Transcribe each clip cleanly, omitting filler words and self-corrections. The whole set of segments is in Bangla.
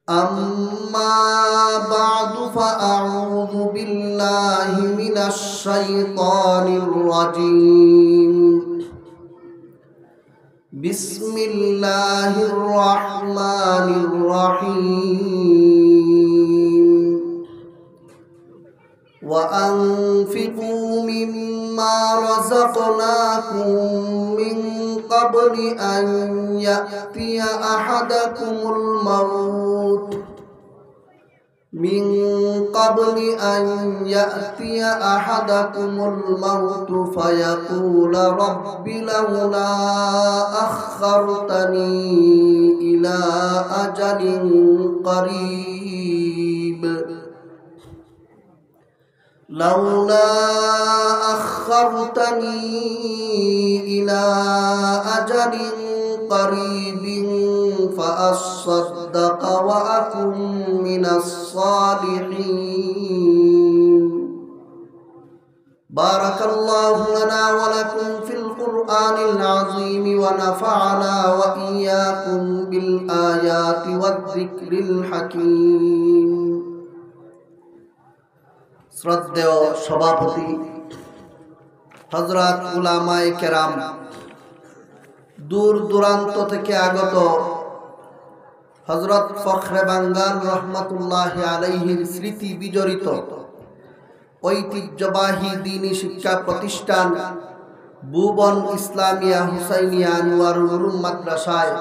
أما بعد فأعوذ بالله من الشيطان الرجيم بسم الله الرحمن الرحيم وأنفقوا مما رزقناكم من قبل أن يأتي أحدكم الموت فيقول رب لولا أخرتني إلى أجل قريب فأصدق وأكن من الصالحين بارك الله لنا ولكم في القرآن العظيم ونفعنا وإياكم بالآيات والذكر الحكيم শ্রদ্ধেয় সভাপতি হযরত উলামায়ে কেরাম, দূর দূরান্ত থেকে আগত হযরত ফখরে বাঙ্গাল রহমাতুল্লাহি আলাইহির স্মৃতি বিজড়িত ঐতিহ্যবাহী দ্বীনি শিক্ষা প্রতিষ্ঠান ভুবন ইসলামিয়া হুসাইনিয়া আনোয়ারুল উলুম মাদ্রাসায়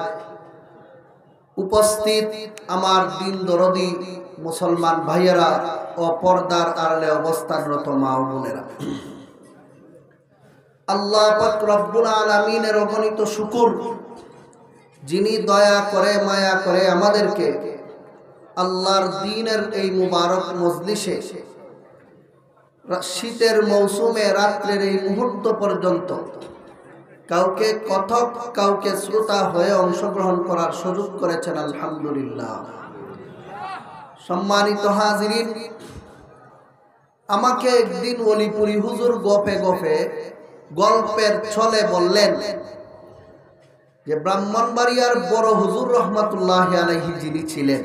উপস্থিত আমার দিন দরদি মুসলমান ভাইয়েরা ও পর্দার আড়ালে অবস্থানরত মা ও বোনেরা, আল্লাহ পাক রব্বুল আলামিনের অগণিত শুকর, যিনি দয়া করে মায়া করে আমাদেরকে আল্লাহর দ্বীনের এই মুবারক মজলিসে শীতের মৌসুমে রাত্রের এই মুহূর্ত পর্যন্ত কাউকে কথক কাউকে শ্রোতা হয়ে অংশগ্রহণ করার সুযোগ করেছেন। আলহামদুলিল্লাহ। সম্মানিত হাজিরিন, আমাকে একদিন ওলিপুরি হুজুর গপে গল্পের ছলে বললেন যে ব্রাহ্মণবাড়িয়ার বড় হুজুর রহমাতুল্লাহি আলাইহি যিনি ছিলেন,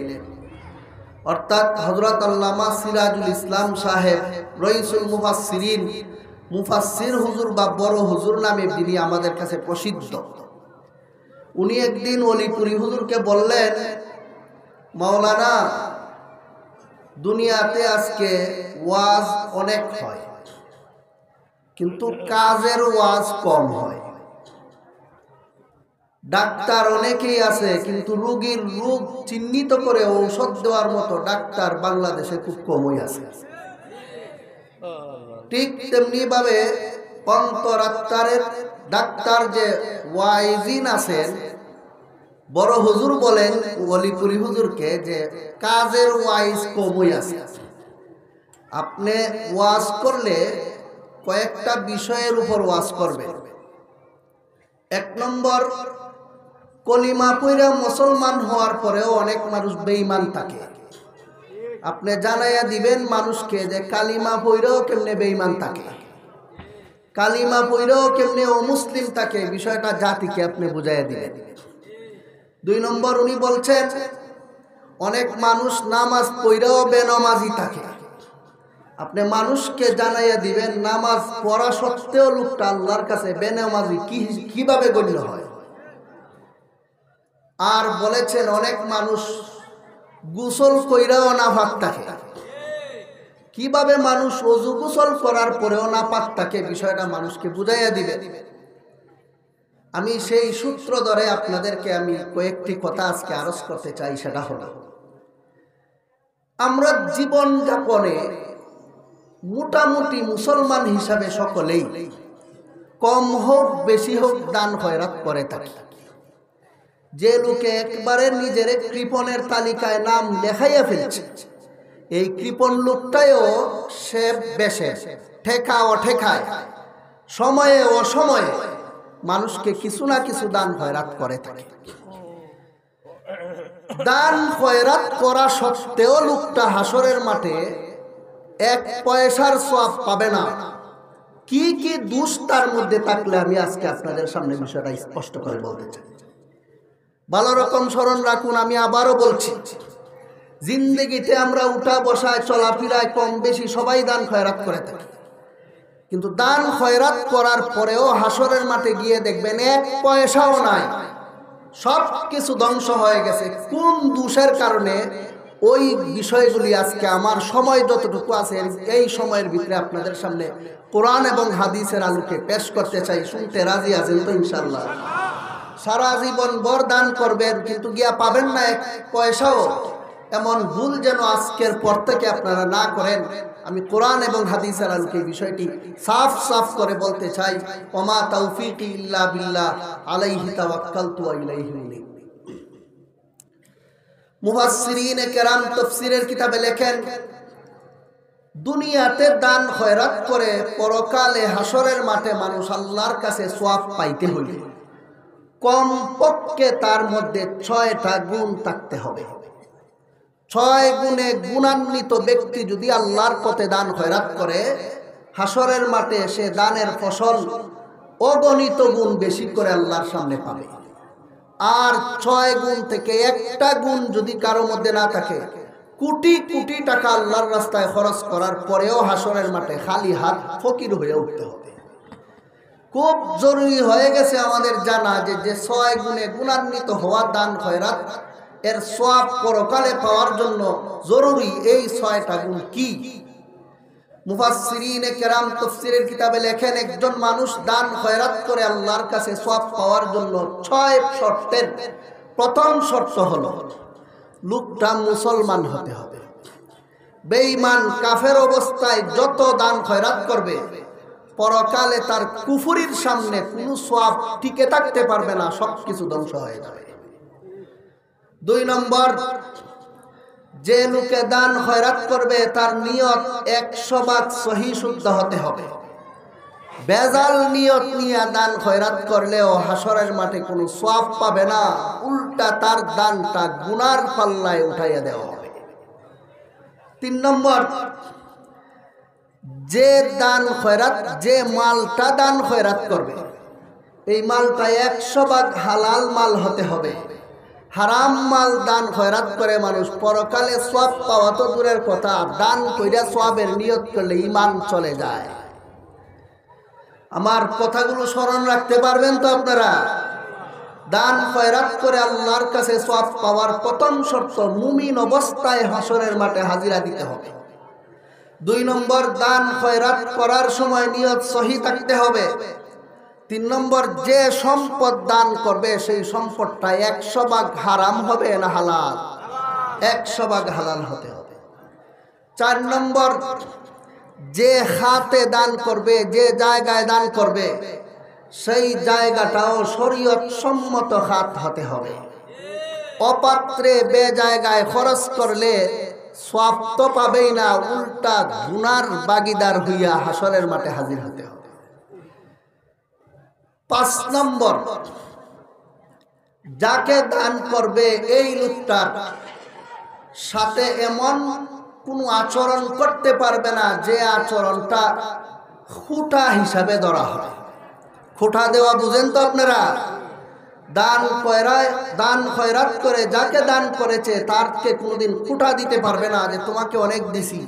অর্থাৎ হযরত আল্লামা সিরাজুল ইসলাম সাহেব রইসুল মুফাসসিরিন, মুফাসসির হুজুর বা বড় হুজুর নামে যিনি আমাদের কাছে প্রসিদ্ধ, উনি একদিন ওলিপুরি হুজুরকে বললেন, মাওলানা, দুনিয়াতে আজকে ওয়াজ অনেক হয় কিন্তু কাজের ওয়াজ কম হয়। ডাক্তার অনেকেই আছে কিন্তু রোগীর রোগ চিহ্নিত করে ঔষধ দেওয়ার মতো ডাক্তার বাংলাদেশে খুব কমই আছে। ঠিক তেমনি ভাবে অন্তরাত্মারের ডাক্তার যে ওয়াইজিন আছেন, বড় হুজুর বলেন ওলিপুরি হুজুরকে যে কাজের ওয়াইজ কমই আছে। আপনি ওয়াজ করলে কয়েকটা বিষয়ের উপর ওয়াজ করবেন। এক নম্বর, কলিমা পড়া মুসলমান হওয়ার পরেও অনেক মানুষ বেঈমান থাকে। আপনি জানাইয়া দিবেন মানুষকে যে কালিমা পড়াও কেমনে বেঈমান থাকে, কালিমা পড়াও কেমনে অমুসলিম থাকে, বিষয়টা জাতিকে আপনি বুঝাইয়া দিবেন। দুই নম্বর, উনি বলছেন অনেক মানুষ নামাজ পড়াও বেনামাজি থাকে। আপনি মানুষকে জানাইয়া দিবেন নামাজ পড়া সত্ত্বেও লোকটা আল্লাহর কাছে বেনামাজি কিভাবে গণ্য হয়। আর বলেছেন অনেক মানুষ গোসল কইরাও নাপাক থাকে। কিভাবে মানুষ ওযু গোসল করার পরেও নাপাক থাকে, বিষয়টা মানুষকে বুঝাইয়া দিবে। আমি সেই সূত্র ধরে আপনাদেরকে আমি কয়েকটি কথা আজকে আরজ করতে চাই। সেটা হলো, আমরা জীবন যাপনে মোটামুটি মুসলমান হিসাবে সকলেই কম হোক বেশি হোক দান খয়রাত করে থাকি। যে লোকে একবারে নিজের কৃপণের তালিকায় নাম লেখাইয়া ফেলছে, এই কৃপণ লোকটাও সে বেশে ঠেকা ও ঠেকায়, সময়ে অসময়ে মানুষকে কিছু না কিছু দান খয়রাত করে থাকে। দান খয়রাত করা সত্ত্বেও লোকটা হাসরের মাঠে এক পয়সার সওয়াব পাবে না। কি কি দোষ তার মধ্যে থাকলে আমি আজকে আপনাদের সামনে বিষয়টা স্পষ্ট করে বলতে চাই। ভালো রকম স্মরণ রাখুন, আমি আবারও বলছি, জিন্দেগিতে আমরা উঠা বসায় চলাফেরায় কম বেশি সবাই দান খয়রাত করে থাকি, কিন্তু দান খয়রাত করার পরেও হাসরের মাঠে গিয়ে দেখবেন এক পয়সাও নাই, সব কিছু ধ্বংস হয়ে গেছে। কোন দোষের কারণে? ওই বিষয়গুলি আজকে আমার সময় যতটুকু আছে এই সময়ের ভিতরে আপনাদের সামনে কোরআন এবং হাদিসের আলোকে পেশ করতে চাই। শুনতে রাজি আছেন তো ইনশাআল্লাহ? সারা জীবন বরদান করবেন কিন্তু গিয়া পাবেন না এক পয়সাও, এমন ভুল যেন আজকের পর থেকে আপনারা না করেন। আমি কোরআন এবং হাদিসের আলোকে বিষয়টি সাফ সাফ করে বলতে চাই। ওমা তাওফীকি ইল্লা বিল্লাহ আলাইহি তাওয়াক্কালতু ওয়া ইলাইহি উনীব। মুফাসসিরিনে কেরাম তাফসীরের কিতাবে লেখেন, দুনিয়াতে দান খয়রাত করে পরকালে হাসরের মাঠে মানুষ আল্লাহর কাছে সওয়াব পাইতে হইলে কমপক্ষে তার মধ্যে 6টা গুণ থাকতে হবে। 6 গুণে গুণান্বিত ব্যক্তি যদি আল্লাহর পথে দান খয়রাত করে, হাসরের মাঠে সে দানের ফসল অগণিত গুণ বেশি করে আল্লাহর সামনে পাবে। আর 6 গুণ থেকে একটা গুণ যদি কারো মধ্যে না থাকে, কোটি কোটি টাকা আল্লাহর রাস্তায় খরচ করার পরেও হাসরের মাঠে খালি হাত ফকির হয়ে উঠতে হবে। খুব জরুরি হয়ে গেছে আমাদের জানা যে 6 গুণে গুণান্বিত হওয়া দান খয়রাত এর সওয়াব পরকালে পাওয়ার জন্য জরুরি এই 6টা গুণ কি? মুফাসসিরিনে কেরাম তাফসীরের কিতাবে লেখেন, একজন মানুষ দান খয়রাত করে আল্লাহর কাছে সওয়াব পাওয়ার জন্য 6 শর্তের প্রথম শর্ত হলো লোকটা মুসলমান হতে হবে। বেঈমান কাফের অবস্থায় যত দান খয়রাত করবে পরকালে তার কুফরির সামনে কোনো সওয়াব টিকে থাকতে পারবে না, সবকিছু ধ্বংস হয়ে যাবে। 2 নম্বর, যে লোকে দান খয়রাত করবে তার নিয়ত 100% সহি শুদ্ধ হতে হবে। বেজাল নিয়ত নিয়ে দান খয়রাত করলেও হাসরের মাঠে কোনো সওয়াব পাবে না, উল্টা তার দানটা গুনার পাল্লায় উঠাইয়া দেওয়া হবে। 3 নম্বর, যে দান খয়রাত, যে মালটা দান খয়রাত করবে এই মালটা 100% হালাল মাল হতে হবে। হারাম মাল দান খয়রাত করে মানুষ পরকালে সওয়াব পাওয়া তো দূরের কথা, দান কইরা সওয়াবের নিয়ত করলে ঈমান চলে যায়। আমার কথাগুলো স্মরণ রাখতে পারবেন তো আপনারা? দান খয়রাত করে আল্লাহর কাছে সওয়াব পাওয়ার প্রথম শর্ত মুমিন অবস্থায় হাসরের মাঠে হাজিরা দিতে হবে। 2 নম্বর, দান খয়রাত করার সময় নিয়ত সহি থাকতে হবে। 3 নম্বর, যে সম্পদ দান করবে সেই সম্পদটা 100% হারাম হবে না হালাল? 100% হালাল হতে হবে। 4 নম্বর, যে খাতে দান করবে, যে জায়গায় দান করবে সেই জায়গাটাও শরীয়ত সম্মত খাত হতে হবে। অপাত্রে বে জায়গায় খরচ করলে সওয়াব তো পাবেই না, উল্টা গুনার বাগিদার হইয়া হাসরের মাঠে হাজির হতে হবে। 5 নম্বর, যাকে দান করবে এই লোকটার সাথে এমন কোনো আচরণ করতে পারবে না যে আচরণটা খুঁটা হিসাবে ধরা হয়। খুঁটা দেওয়া বুঝেন তো আপনারা? দান খয়রাত করে যাকে দান করেছে তারকে কোনোদিন খুঁটা দিতে পারবে না যে তোমাকে অনেক দিছি।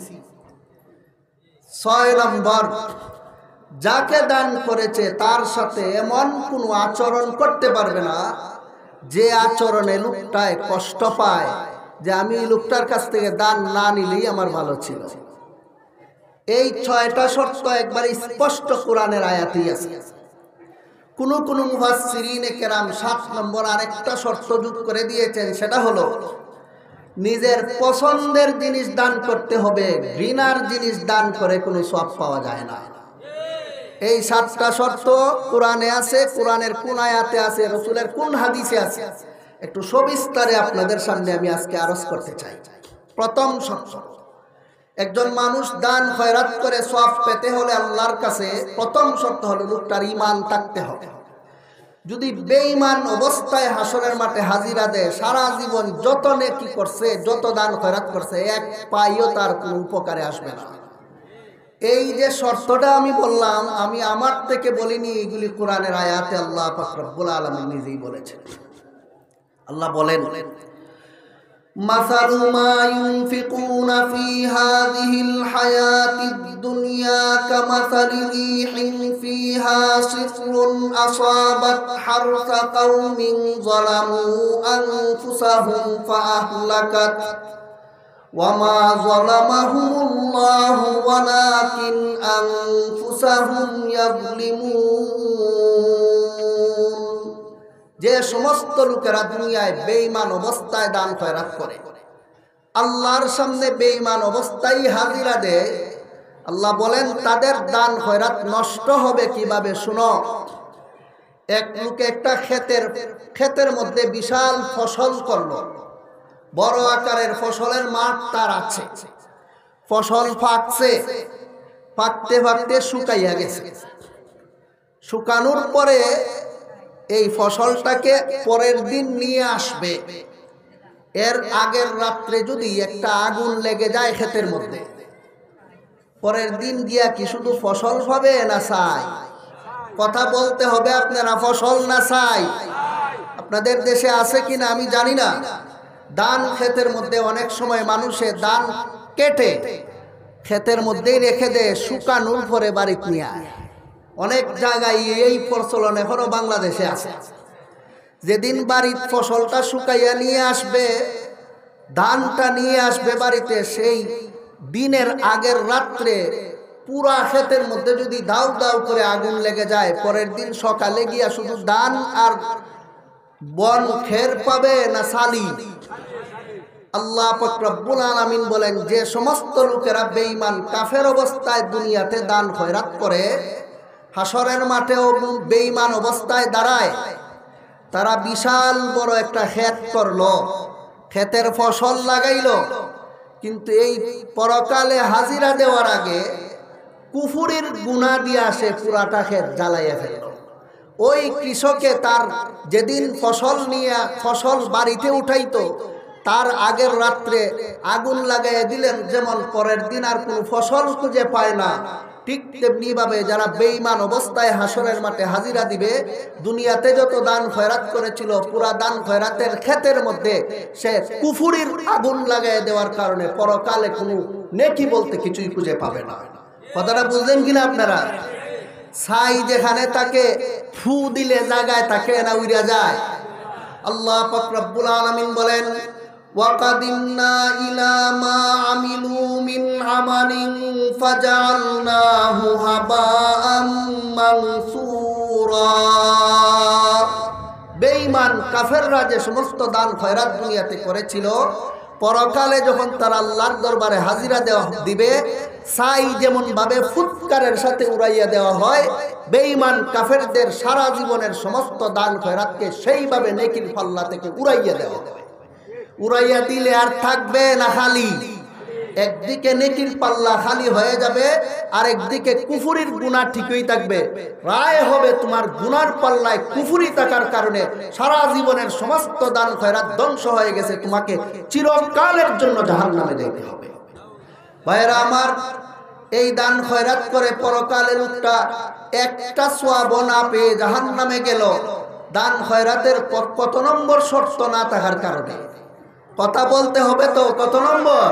6 নম্বর, যাকে দান করেছে তার সাথে এমন কোনো আচরণ করতে পারবে না যে আচরণে লোকটায় কষ্ট পায় যে আমি এই লোকটার কাছ থেকে দান না নিলেই আমার ভালো ছিল। এই 6টা শর্ত একবার স্পষ্ট কোরআনের আয়াতেই আছে। কোন মুফাসসিরিনে কেরাম 7 নম্বর আরেকটা শর্ত যোগ করে দিয়েছেন, সেটা হলো নিজের পছন্দের জিনিস দান করতে হবে, ঘৃণার জিনিস দান করে কোনো সওয়াব পাওয়া যায় না। এই 7টা শর্ত কোরআনে আছে, কোরআনের কোন আয়াতে আছে, রাসূলের কোন হাদিসে আছে, একটু সবিস্তারে আপনাদের সামনে আমি আজকে আরজ করতে চাই। প্রথম শর্ত, একজন মানুষ দান খয়রাত করে সওয়াব পেতে হলে আল্লাহর কাছে প্রথম শর্ত হলো লোকটার ঈমান থাকতে হবে। যদি বেঈমান অবস্থায় হাসরের মাঠে হাজিরা দেয়, সারা জীবন যত নেকি করছে, যত দান খয়রাত করছে, এক পাইও তার কোনো উপকারে আসবে না। এই যে শর্তটা আমি বললাম, আমি আমার থেকে বলিনি, এগুলি কোরআনের আয়াতে আল্লাহ পাক রব্বুল আলামিন নিজেই বলেছেন। আল্লাহ বলেন, مثل ما ينفقون في هذه الحياة الدنيا كمثل ريح فيها صفر أصابت حرث قوم ظلموا أنفسهم فأهلكت وما ظلمهم الله ولكن أنفسهم يظلمون যে সমস্ত লোকেরা দুনিয়ায় বেঈমান অবস্থায় দান খয়রাত করে, আল্লাহর সামনে বেঈমান অবস্থায় হাজিরা দেয়, আল্লাহ বলেন তাদের দান খয়রাত নষ্ট হবে কিভাবে শুনো। এক লোকে একটা ক্ষেতের মধ্যে বিশাল ফসল করলো, বড় আকারের ফসলের মাঠ তার আছে, ফসল পাকছে, পাকতে পাকতে শুকাইয়া গেছে। শুকানোর পরে এই ফসলটাকে পরের দিন নিয়ে আসবে, এর আগের রাত্রে যদি একটা আগুন লেগে যায় ক্ষেতের মধ্যে, পরের দিন গিয়া কি শুধু ফসল পাবে না চাই? কথা বলতে হবে আপনারা, ফসল না চাই? আপনাদের দেশে আছে কিনা আমি জানি না। ধান ক্ষেতের মধ্যে অনেক সময় মানুষে ধান কেটে ক্ষেতের মধ্যেই রেখে দেয়, শুকানোর পরে বাড়িতে নিয়ে আয়। অনেক জায়গায় এই প্রচলন এখনো বাংলাদেশে আছে। যেদিন বাড়ির ফসলটা শুকাইয়া নিয়ে আসবে, ধানটা নিয়ে আসবে বাড়িতে, সেই দিনের আগের রাত্রে পুরা ক্ষেতের মধ্যে যদি দাউ দাউ করে আগুন লেগে যায়, পরের দিন সকালে গিয়া শুধু ধান আর বন খের পাবে না সালি? আল্লাহ পাক রব্বুল আলামিন বলেন যে সমস্ত লোকেরা বেঈমান কাফের অবস্থায় দুনিয়াতে দান খয়রাত করে, হাসরের মাঠেও বেঈমান অবস্থায় দাঁড়ায়। তারা বিশাল বড় একটা ক্ষেত করলো, ক্ষেতের ফসল লাগাইলো, কিন্তু এই পরকালে হাজিরা দেওয়ার আগে কুফুরির গুনাহ দিয়ে আসে পুরাটা ক্ষেত জ্বালাইয়া ফেলল। ওই কৃষকে তার যেদিন ফসল বাড়িতে উঠাইতো, তার আগের রাত্রে আগুন লাগাইয়া দিলেন, যেমন পরের দিন আর কোনো ফসল খুঁজে পায় না, ঠিক তেমনি ভাবে যারা বেঈমান অবস্থায় হাসরের মাঠে হাজিরা দিবে, দুনিয়াতে যত দান খয়রাত করেছিল পুরা দান খয়রাতের ক্ষেতের মধ্যে সে কুফুরির আগুন লাগাইয়া দেওয়ার কারণে পরকালে কোনো নেকি বলতে কিছুই খুঁজে পাবে না। কথাটা বুঝলেন কিনা আপনারা? ছাই যেখানে তাকে ফু দিলে জায়গায় তাকে না উড়া যায়। আল্লাহ পাক রব্বুল আলামিন বলেন وَقَدِمْنَا إِلَى مَا عَمِلُوا مِنْ عَمَلٍ فَجَعَلْنَاهُ هَبَاءً مَنْثُورًا। বেঈমান কাফেররা যে সমস্ত দান খয়রাত দুনিয়াতে করেছিল, পরকালে যখন তারা আল্লাহর দরবারে হাজিরা দিবে, ছাই যেমন ভাবে ফুৎকারের সাথে উড়াইয়া দেওয়া হয়, বেঈমান কাফেরদের সারা জীবনের সমস্ত দান খয়রাতকে সেইভাবে নেকির পাল্লা থেকে উড়াইয়া দেওয়া হবে। উড়াইয়া দিলে আর থাকবে না খালি, একদিকে নেকির পাল্লা খালি হয়ে যাবে, আর একদিকে কুফুরির গুনাহ ঠিকই থাকবে। রায় হবে তোমার গুনার পাল্লায় কুফুরি থাকার কারণে সারা জীবনের সমস্ত দান খয়রাত ধ্বংস হয়ে গেছে, তোমাকে চিরকালের জন্য জাহান্নামে যেতে হবে। ভাইরা আমার, এই দান খয়রাত করে পরকালের একটা সওয়াব না পেয়ে জাহান্নামে গেল, দান খয়রাতের কত নম্বর শর্ত না থাকার কারণে। কথা বলতে হবে তো, কত নম্বর?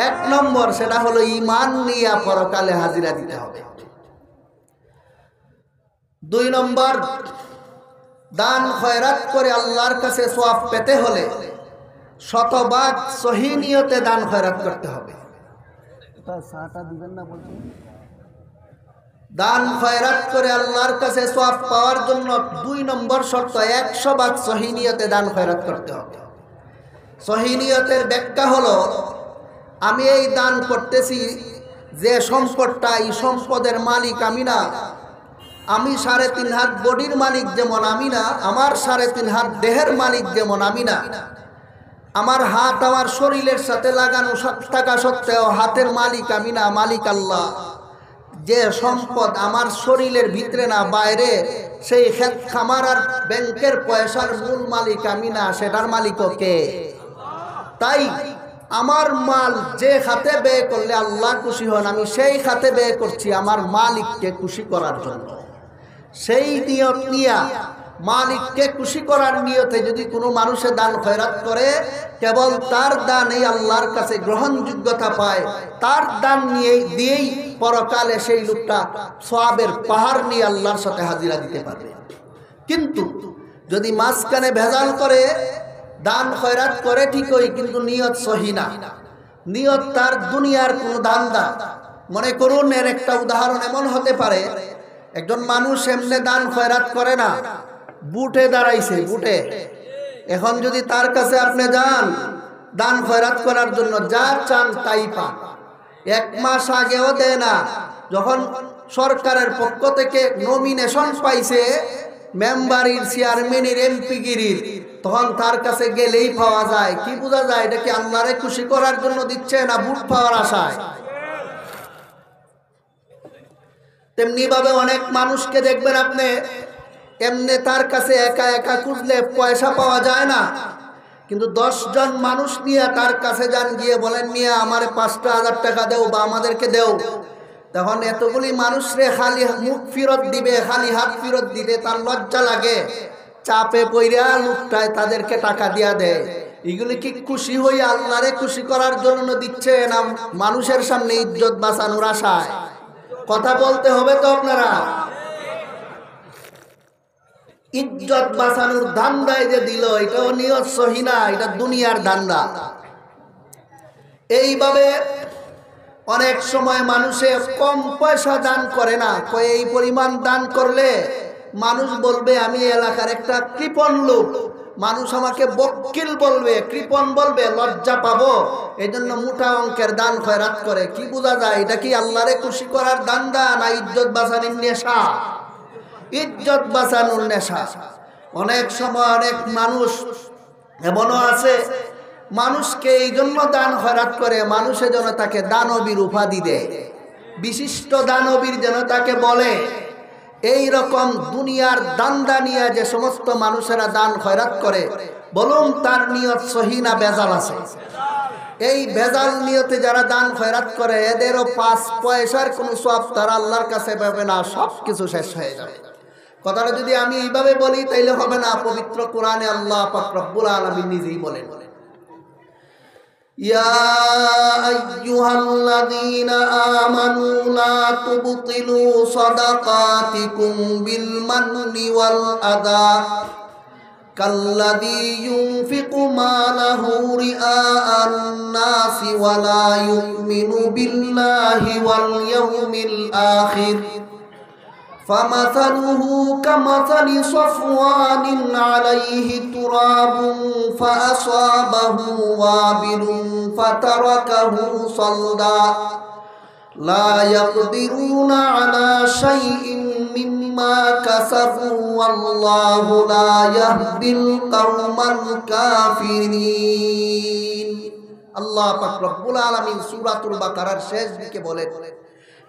1 নম্বর, সেটা হলো ঈমান নিয়ে পরকালে হাজিরা দিতে হবে। 2 নম্বর, দান খয়রাত করে আল্লাহর কাছে সওয়াব পেতে হলে শতভাগ সহি নিয়তে দান খয়রাত করতে হবে। দান খয়রাত করে আল্লাহর কাছে সওয়াব পাওয়ার জন্য 2 নম্বর শর্ত, 100 ভাগ সহি নিয়তে দান খয়রাত করতে হবে। সহি নিয়তের ব্যাখ্যা হলো, আমি এই দান করতেছি, যে সম্পদটা, এই সম্পদের মালিক আমি না। আমি 3.5 হাত বডির মালিক যেমন আমি না, আমার 3.5 হাত দেহের মালিক যেমন আমি না। আমার হাত আমার শরীরের সাথে লাগানো থাকা সত্ত্বেও হাতের মালিক আমি না, মালিক আল্লাহ। যে সম্পদ আমার শরীরের ভিতরে না বাইরে, সেই ক্ষেত খামার আর ব্যাংকের পয়সার মূল মালিক আমি না, সেটার মালিকও কে? তাই আমার মাল যে খাতে ব্যয় করলে আল্লাহ খুশি হন, আমি সেই খাতে ব্যয় করছি আমার মালিককে খুশি করার জন্য। সেই নিয়ত নিয়া মালিককে খুশি করার নিয়তে যদি কোনো মানুষে দান খয়রাত করে, কেবল তার দান এই আল্লাহর কাছে গ্রহণযোগ্যতা পায়। তার দান দিয়েই পরকালে সেই লোকটা সওয়াবের পাহাড় নিয়ে আল্লাহর সাথে হাজিরা দিতে পারবে। কিন্তু যদি মাঝখানে ভেজাল করে দান খয়রাত করে ঠিকই, কিন্তু নিয়ত সহি না, নিয়ত তার দুনিয়ার কোনো ধান্দা। মনে করুন, এর একটা উদাহরণ এমন হতে পারে, একজন মানুষ এমনি দান খয়রাত করে না, বুটে দাঁড়াইছে, বুটে। এখন যদি তার কাছে আপনি যান দান খয়রাত করার জন্য, যা চান তাই পান। 1 মাস আগেও দেয় না, যখন সরকারের পক্ষ থেকে নমিনেশন পাইছে মেম্বারির, চেয়ারম্যানের, এমপিগিরির, তখন তার কাছে গেলেই পাওয়া যায়। কি বোঝা যায় এটা কি আল্লাহরে খুশি করার জন্য দিচ্ছে না বুট পাওয়ার আশায়? তেমনি ভাবে অনেক মানুষকে দেখবেন আপনি, এমনি তার কাছে একা একা খুঁজলে পয়সা পাওয়া যায় না, কিন্তু 10 জন মানুষ নিয়ে তার কাছে যান, গিয়ে বলেন মিয়া আমারে 5,000 টাকা দেও বা আমাদেরকে দেও, তখন এতগুলি মানুষরে খালি মুখ ফিরত দিবে, খালি হাত ফিরত দিবে, তার লজ্জা লাগে, চাপে পইরা লুকটায় তাদেরকে টাকা দিয়া দেয়। এগুলি কি খুশি হইয়া আল্লাহরে খুশি করার জন্য দিচ্ছে না মানুষের সামনে ইজ্জত বাঁচানোর আশায়? কথা বলতে হবে তো আপনারা। ইজ্জত বাঁচানোর ধান্দায় যে দিল, এটাও নিয়ত সহি না, এটা দুনিয়ার ধান্দা। এইভাবে অনেক সময় মানুষে কম পয়সা দান করে না, এই পরিমাণ দান করলে মানুষ বলবে আমি এলাকার একটা কৃপণ লোক, মানুষ আমাকে বকিল বলবে, কৃপণ বলবে, লজ্জা পাবো, এই জন্য মোটা অঙ্কের দান খয়রাত করে। কি বোঝা যায় এটা কি আল্লাহরে খুশি করার ধান্দা না ইজ্জত বাঁচানোর নেশা? ইজ্জত বাঁচানোর নেশা। অনেক সময় অনেক মানুষ এমনও আছে, মানুষকে এই জন্য দান খয়রাত করে, মানুষে যেন তাকে দানবীর উপাধি দেয়, বিশিষ্ট দানবীর যেন তাকে বলে। এই রকম দুনিয়ার দান্দা নিয়ে যে সমস্ত মানুষেরা দান খয়রাত করে, বলুন তার নিয়ত সহি না বেজাল আছে? এই বেজাল নিয়তে যারা দান খয়রাত করে, এদেরও 5 পয়সার কোনো সওয়াব তারা আল্লাহর কাছে পাবে না, সব কিছু শেষ হয়ে যাবে। কথাটা যদি আমি এইভাবে বলি তাইলে হবে না। পবিত্র কোরআনে আল্লাহ পাক রব্বুল আলামিন নিজেই বলেন, ইয়া আইয়ুহাল্লাযীনা আমানু লা তুবতিলু সাদাকাতিকুম বিল মান্নি ওয়াল আযা কাল্লাযী ইউনফিকু মালাহু রিআআন নাসি ওয়া লা ইউমিনু বিল্লাহি ওয়াল ইয়াউমিল আখির فمثله كمثل صفوان عليه تراب فأصابه وابل فتركه صلدا لا يقدرون على شيء مما كسبوا والله لا يهدي القوم الكافرين। আল্লাহ পাক রব্বুল আলামিন সূরাতুল বাকারার শেষ দিকে বলেন,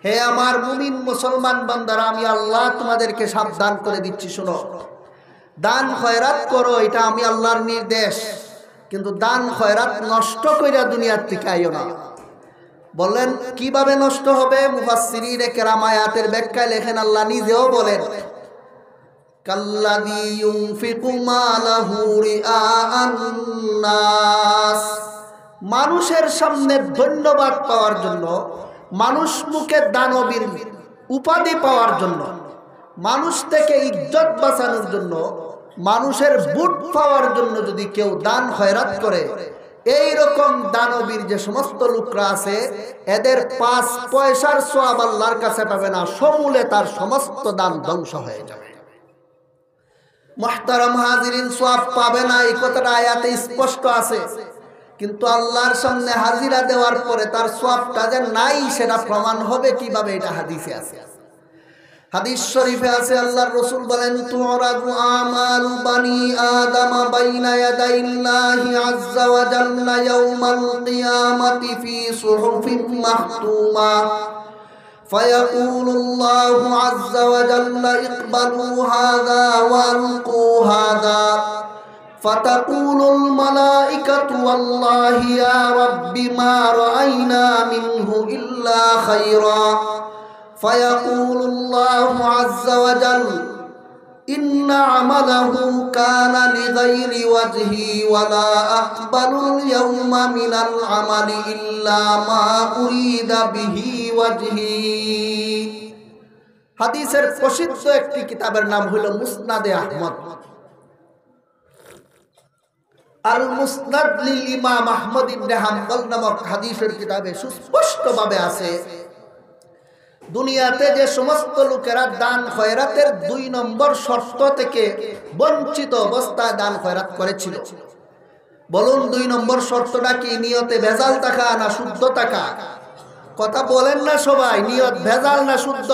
হে আমার মুমিন মুসলমান বান্দারা, আমি আল্লাহ তোমাদেরকে সাবধান করে দিচ্ছি, শোনো, দান খয়রাত করো, এটা আমি আল্লাহর নির্দেশ, কিন্তু দান খয়রাত নষ্ট কইরা দুনিয়ার থেকে আইও না। বললেন কিভাবে নষ্ট হবে? মুফাসসিরিনে কেরাম আয়াতের ব্যাখ্যায় লেখেন, আল্লাহ নিজেও বলেন, কাল্লাযী ইউনফিকু মালাহু রিআআন নাস, মানুষের সামনে ধন্যবাদ পাওয়ার জন্য, মানুষ মুখে দানবীর উপাধি পাওয়ার জন্য, মানুষ থেকে ইজ্জত বাঁচানোর জন্য, মানুষের বুট পাওয়ার জন্য যদি কেউ দান খয়রাত করে, এই রকম দানবীর যে সমস্ত লোকরা আছে, এদের 5 পয়সার সওয়াব আল্লাহর কাছে পাবে না, সমূলে তার সমস্ত দান ধ্বংস হয়ে যাবে। মুহতারাম হাজিরিন, সওয়াব পাবে না এই কথাটা আয়াতে স্পষ্ট আছে, কিন্তু আল্লাহর সামনে হাজিরা দেওয়ার পরে তার সওয়াবটা যে নাই সেটা প্রমাণ হবে কিভাবে? এটা হাদিসে আছে। হাদিস শরীফে আছে, আল্লাহর রাসূল বলেন, তুরাদু আমালু বানি আদম বাইনা ইয়াদাইল্লাহি আযজা ওয়া জাল্লা ইয়াউমাল কিয়ামাতি ফি সুহুফিন মাহতুমা ফায়াকুলুল্লাহু আযজা ওয়া জাল্লা ইকবালু হাযা ওয়া আলকু হাযা فتقول الملائكة والله يا رب ما رأينا منه إلا خيرا فيقول الله عز وجل ইন্না আমালাহু কানা লিগাইরি ওয়াজহি ওয়ালা আকবালুল ইয়াউমা মিনাল আমালি ইল্লা মা উরিদা বিহি ওয়াজহি। হাদিসের প্রসিদ্ধ একটি কিতাবের নাম হলো মুসনাদে আহমদ। আল মুসনাদ লিল ইমাম আহমদ ইবনে হাম্বল নামক হাদিসের কিতাবে সুস্পষ্টভাবে আছে, দুনিয়াতে যে সমস্ত লোকেরা দান খয়রাতের 2 নম্বর শর্ত থেকে বঞ্চিত অবস্থায় দান খয়রাত করেছিল। বলুন 2 নম্বর শর্তটা কি? নিয়তে ভেজাল থাকা না শুদ্ধ থাকা? কথা বলেন না সবাই, নিয়ত ভেজাল না শুদ্ধ?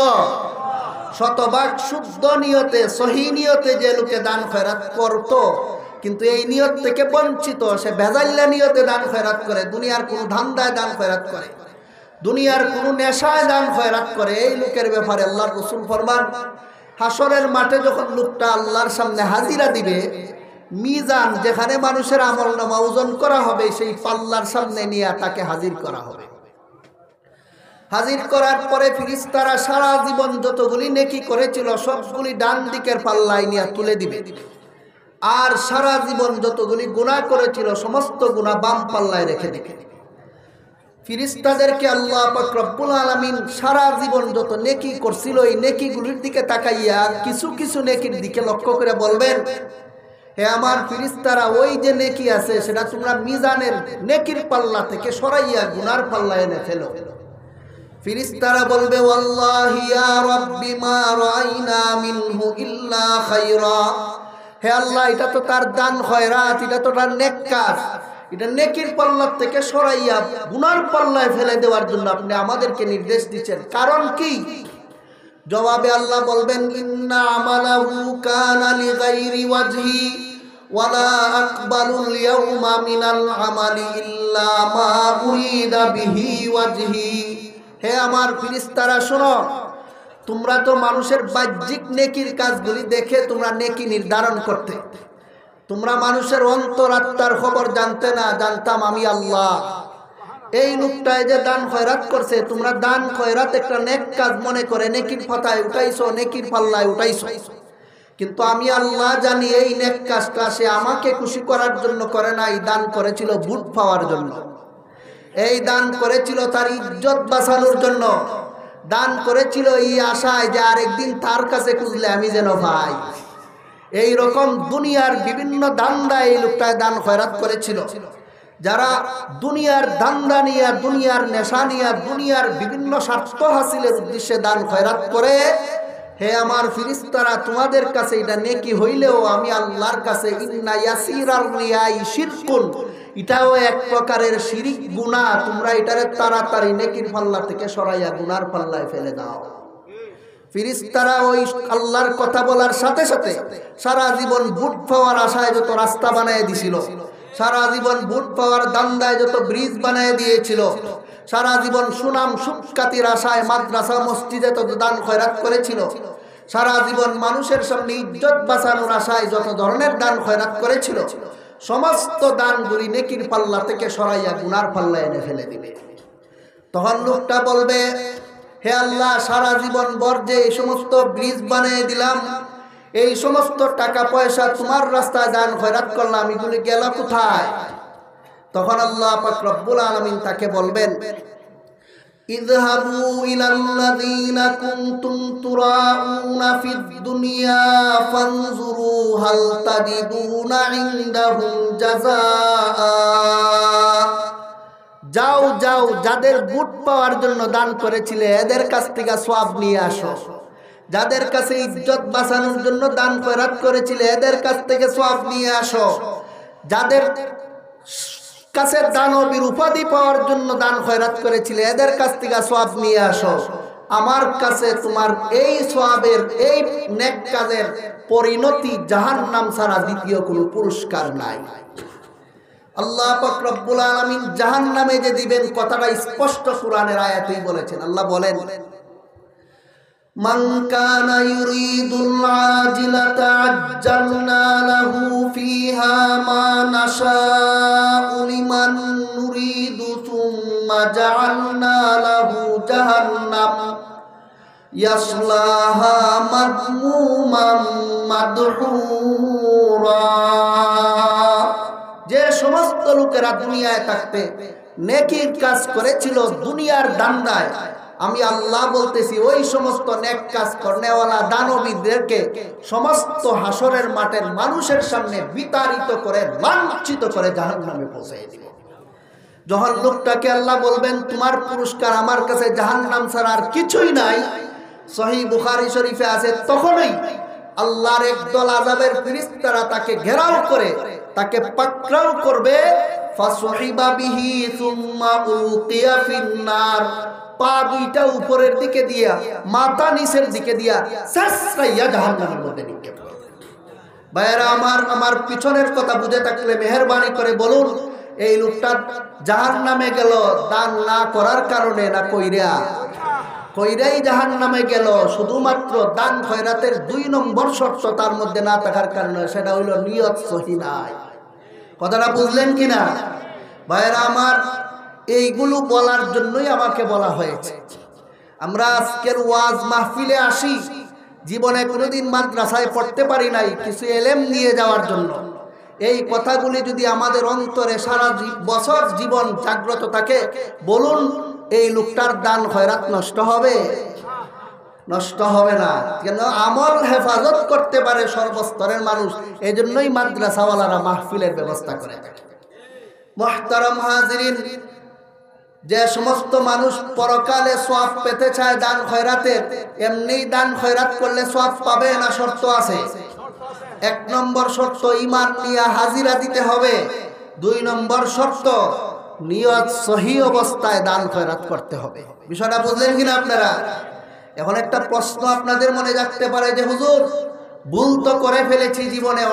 শতভাগ শুদ্ধ নিয়তে, সহি নিয়তে যে লোকে দান খয়রাত করত, কিন্তু এই নিয়ত থেকে বঞ্চিত, সে ভেজাল্লা নিয়তে দান খয়রাত করে, দুনিয়ার কোন ধান্দায় দান খয়রাত করে, দুনিয়ার কোন নেশায় দান খয়রাত করে, এই লোকের ব্যাপারে আল্লাহর রাসূল ফরমান, হাসরের মাঠে যখন লোকটা আল্লাহর সামনে হাজিরা দিবে, মিজান যেখানে মানুষের আমলনামা ওজন করা হবে, সেই পাল্লার সামনে নিয়ে তাকে হাজির করা হবে। হাজির করার পরে ফেরেশতারা সারা জীবন যতগুলি নেকি করেছিল সবগুলি ডান দিকের পাল্লায় নিয়ে তুলে দিবে, আর সারা জীবন যতগুলি গুনাহ করেছিল সমস্ত গুনাহ বাম পাল্লায় রেখে দিবে। ফেরেশতাদেরকে আল্লাহ পাক রব্বুল আলামিন সারা জীবন যত নেকি করছিল এই নেকিগুলির দিকে তাকাইয়া কিছু কিছু নেকির দিকে লক্ষ্য করে বলবেন, হে আমার ফেরেশতারা, ওই যে নেকি আছে সেটা তোমরা মিজানের নেকির পাল্লা থেকে সরাইয়া গুনার পাল্লায় এনে ফেলো। ফেরেশতারা বলবে, ওয়াল্লাহি ইয়া রাব্বি মা রাআইনা মিনহু ইল্লা খায়রা। হে আল্লাহ, এটা তো তার দান খয়রাত, এটা তো তার নেক কাজ, এটা নেকির পাল্লা থেকে সরাইয়া গুনার পাল্লায় ফেলে দেওয়ার জন্য আপনি আমাদেরকে নির্দেশ দিচ্ছেন, কারণ কি? জবাবে আল্লাহ বলবেন, ইন্না আমালাহু কানা লিগাইরি ওয়াজহি ওয়ালা আকবালুল ইয়াউমা মিনাল আমালি ইল্লা মা উরিদা বিহি ওয়াজহি। হে আমার ফেরেশতারা শোনো, তোমরা তো মানুষের বাহ্যিক নেকির কাজগুলি দেখে তোমরা নেকি নির্ধারণ করতে, তোমরা মানুষের অন্তরাত্মার খবর জানতে না, জানতাম আমি আল্লাহ। এই লোকটায় যে দান খয়রাত করছে, তোমরা দান খয়রাত একটা নেক কাজ মনে করে নেকির পাতায় উঠাইছো, নেকির পাল্লায় উঠাইছো, কিন্তু আমি আল্লাহ জানি এই নেক কাজটা সে আমাকে খুশি করার জন্য করে নাই, দান করেছিল ভোট পাওয়ার জন্য, এই দান করেছিল তার ইজ্জত বাঁচানোর জন্য, দান করেছিল এই আশায় যে আরেকদিন তার কাছে খুঁজলে আমি যেন পাই। এই রকম দুনিয়ার বিভিন্ন ধান্দা এই লোকটায় দান খয়রাত করেছিল। যারা দুনিয়ার ধান্দা নিয়ে, দুনিয়ার নেশা নিয়ে, দুনিয়ার বিভিন্ন স্বার্থ হাসিলের উদ্দেশ্যে দান খয়রাত করে, হে আমার ফেরেশতারা, তোমাদের কাছে এটা নেকি হইলেও আমি আল্লাহর কাছে ইন্না ইয়াসিরাল নিয়াই শিরকুন, এটাও এক প্রকারের শিরিক গুনাহ, তোমরা এটারে তাড়াতাড়ি নেকির পাল্লা থেকে সরাইয়া গুনার পাল্লায় ফেলে দাও। ফেরেশতারা ওই আল্লাহর কথা বলার সাথে সাথে সারা জীবন ভোট পাওয়ার আশায় যত রাস্তা বানিয়ে দিছিল, সারা জীবন ভোট পাওয়ার দান্দায় যত ব্রিজ বানিয়ে দিয়েছিল, সারা জীবন সুনাম সুখ্যাতির আশায় মাদ্রাসা মসজিদে তত দান খয়রাত করেছিল, সারা জীবন মানুষের সামনে ইজ্জত বাঁচানোর আশায় যত ধরনের দান খয়রাত করেছিল, সমস্ত দানগুলি নেকির পাল্লা থেকে সরাইয়া গুনার পাল্লায় এনে ফেলে দিবে। তখন লোকটা বলবে, হে আল্লাহ, সারা জীবন ভর যে এই সমস্ত ব্রিজ বানিয়ে দিলাম, এই সমস্ত টাকা পয়সা তোমার রাস্তায় দান খয়রাত করলাম, এগুলি গেল কোথায়? তখন আল্লাহ পাক রব্বুল আলামিন তাকে বলবেন, ইযহাবু ইলাল্লাযীনা কুনতুম তুরাউনা ফিদ দুনিয়া ফানজুরু হাল তাজিদুনা ইনদাহুম জাযাআ। যাও যাও, যাদের ভোট পাওয়ার জন্য দান করেছিলে এদের কাছ থেকে সওয়াব নিয়ে আসো, যাদের কাছে ইজ্জত বাঁচানোর জন্য দান খয়রাত করেছিলে এদের কাছ থেকে সওয়াব নিয়ে আসো, যাদের কাছে দানবীর উপাধি পাওয়ার জন্য দান খয়রাত করেছিলে এদের কাছ থেকে সওয়াব নিয়ে আসো। আমার কাছে তোমার এই সওয়াবের, এই নেক কাজের পরিণতি জাহান্নাম ছাড়া দ্বিতীয় কোনো পুরস্কার নাই। আল্লাহ পাক রব্বুল আলামিন জাহান্নামে যে দিবেন কথাটা স্পষ্ট কুরআনের আয়াতেই বলেছেন। আল্লাহ বলেন, মান কানা ইউরিদুল আজিলাতা আজ্জালনা লাহু ফিহা মা নাশাউ লিমান নুরিদু সুম্মা জাআলনা লাহু জাহান্নাম ইয়াসলাহা মাদমুমান মাদহুরা। যে সমস্ত লোকেরা দুনিয়ায় থাকতে নেকির কাজ করেছিল দুনিয়ার দান্দায়, আমি আল্লাহ বলতেছি ওই সমস্ত নেক কাজ করনেওয়ালা দানবীদেরকে সমস্ত হাসরের মাঠের মানুষের সামনে বিতাড়িত করে লাঞ্ছিত করে জাহান্নামে পৌঁছে দিব। যখন লোকটাকে আল্লাহ বলবেন তোমার পুরস্কার আমার কাছে জাহান্নাম ছাড়া আর কিছুই নাই, সহিহ বুখারী শরীফে আছে, তখনই আল্লাহর একদল আযাবের ফেরেশতারা তাকে ঘেরাও করে তাকে পাকড়াও করবে। ফাসহিবা বিহি সুম্মা উলকিয়া ফিন্নার। পা দুইটা উপরের দিকে দিয়া মাথা নিচের দিকে দিয়া সাসরাইয়া জাহান্নামের মধ্যে নিক্ষেপ করবে। ভাইরা আমার পিছনের কথা বুঝে থাকলে মেহেরবানি করে বলুন, এই লোকটা জাহান্নামে গেল দান না করার কারণে না কইরাই জাহান্নামে গেল শুধুমাত্র দান খয়রাতের 2 নম্বর শর্ত তার মধ্যে না থাকার কারণে, সেটা হইল নিয়ত সহি নাই। কথাটা বুঝলেন কিনা ভাইরা আমার? এইগুলো বলার জন্যই আমাকে বলা হয়েছে। আমরা আজকের ওয়াজ মাহফিলে আসি, জীবনে কোনোদিন মাদ্রাসায় পড়তে পারি নাই, কিছু এলেম নিয়ে যাওয়ার জন্য। এই কথাগুলি যদি আমাদের অন্তরে সারা বছর জীবন জাগ্রত থাকে, বলুন এই লোকটার দান খয়রাত নষ্ট হবে? নষ্ট হবে না। কেন? আমল হেফাজত করতে পারে সর্বস্তরের মানুষ। এই জন্যই মাদ্রাসাওয়ালারা মাহফিলের ব্যবস্থা করে থাকে। মুহতারাম হাজিরিন, যে সমস্ত মানুষ পরকালে সওয়াব পেতে চায় দান খয়রাতের, এমনি দান খয়রাত করলে সওয়াব পাবে না? শর্ত আছে। 1 নম্বর শর্ত ঈমান নিয়ে হাজিরা দিতে হবে। 2 নম্বর শর্ত নিয়ত সহি অবস্থায় দান খয়রাত করতে হবে। বিষয়টা বুঝলেন কিনা আপনারা? এখন একটা প্রশ্ন আপনাদের মনে জাগতে পারে যে হুজুর, ভুল তো করে ফেলেছি জীবনে,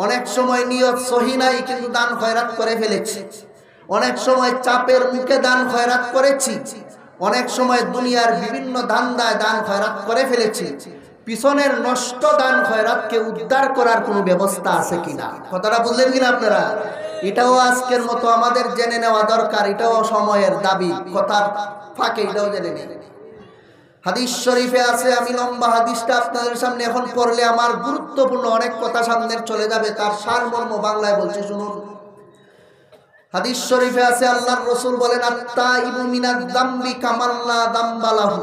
অনেক সময় নিয়ত সহি নাই কিন্তু দান খয়রাত করে ফেলেছি, অনেক সময় চাপের মুখে দান খয়রাত করেছি, অনেক সময় দুনিয়ার বিভিন্ন ধান্দায় দান খয়রাত করে ফেলেছি, পিছনের নষ্ট দান খয়রাতকে উদ্ধার করার কোনো ব্যবস্থা আছে কিনা? কথাটা বুঝলেন কিনা আপনারা? এটাও আজকের মতো আমাদের জেনে নেওয়া দরকার। এটাও সময়ের দাবি, কথার ফাঁকে এটাও জেনে নেই। হাদিস শরীফে আছে, আমি লম্বা হাদিসটা আপনাদের সামনে এখন পড়লে আমার গুরুত্বপূর্ণ অনেক কথা সামনে চলে যাবে, তার সারমর্ম বাংলায় বলছি শুনুন। হাদিস শরীফে আছে, আল্লাহর রাসূল বলেন, আত-তাইবু মিনাদ যামবি কামান লা যামবা লাহু।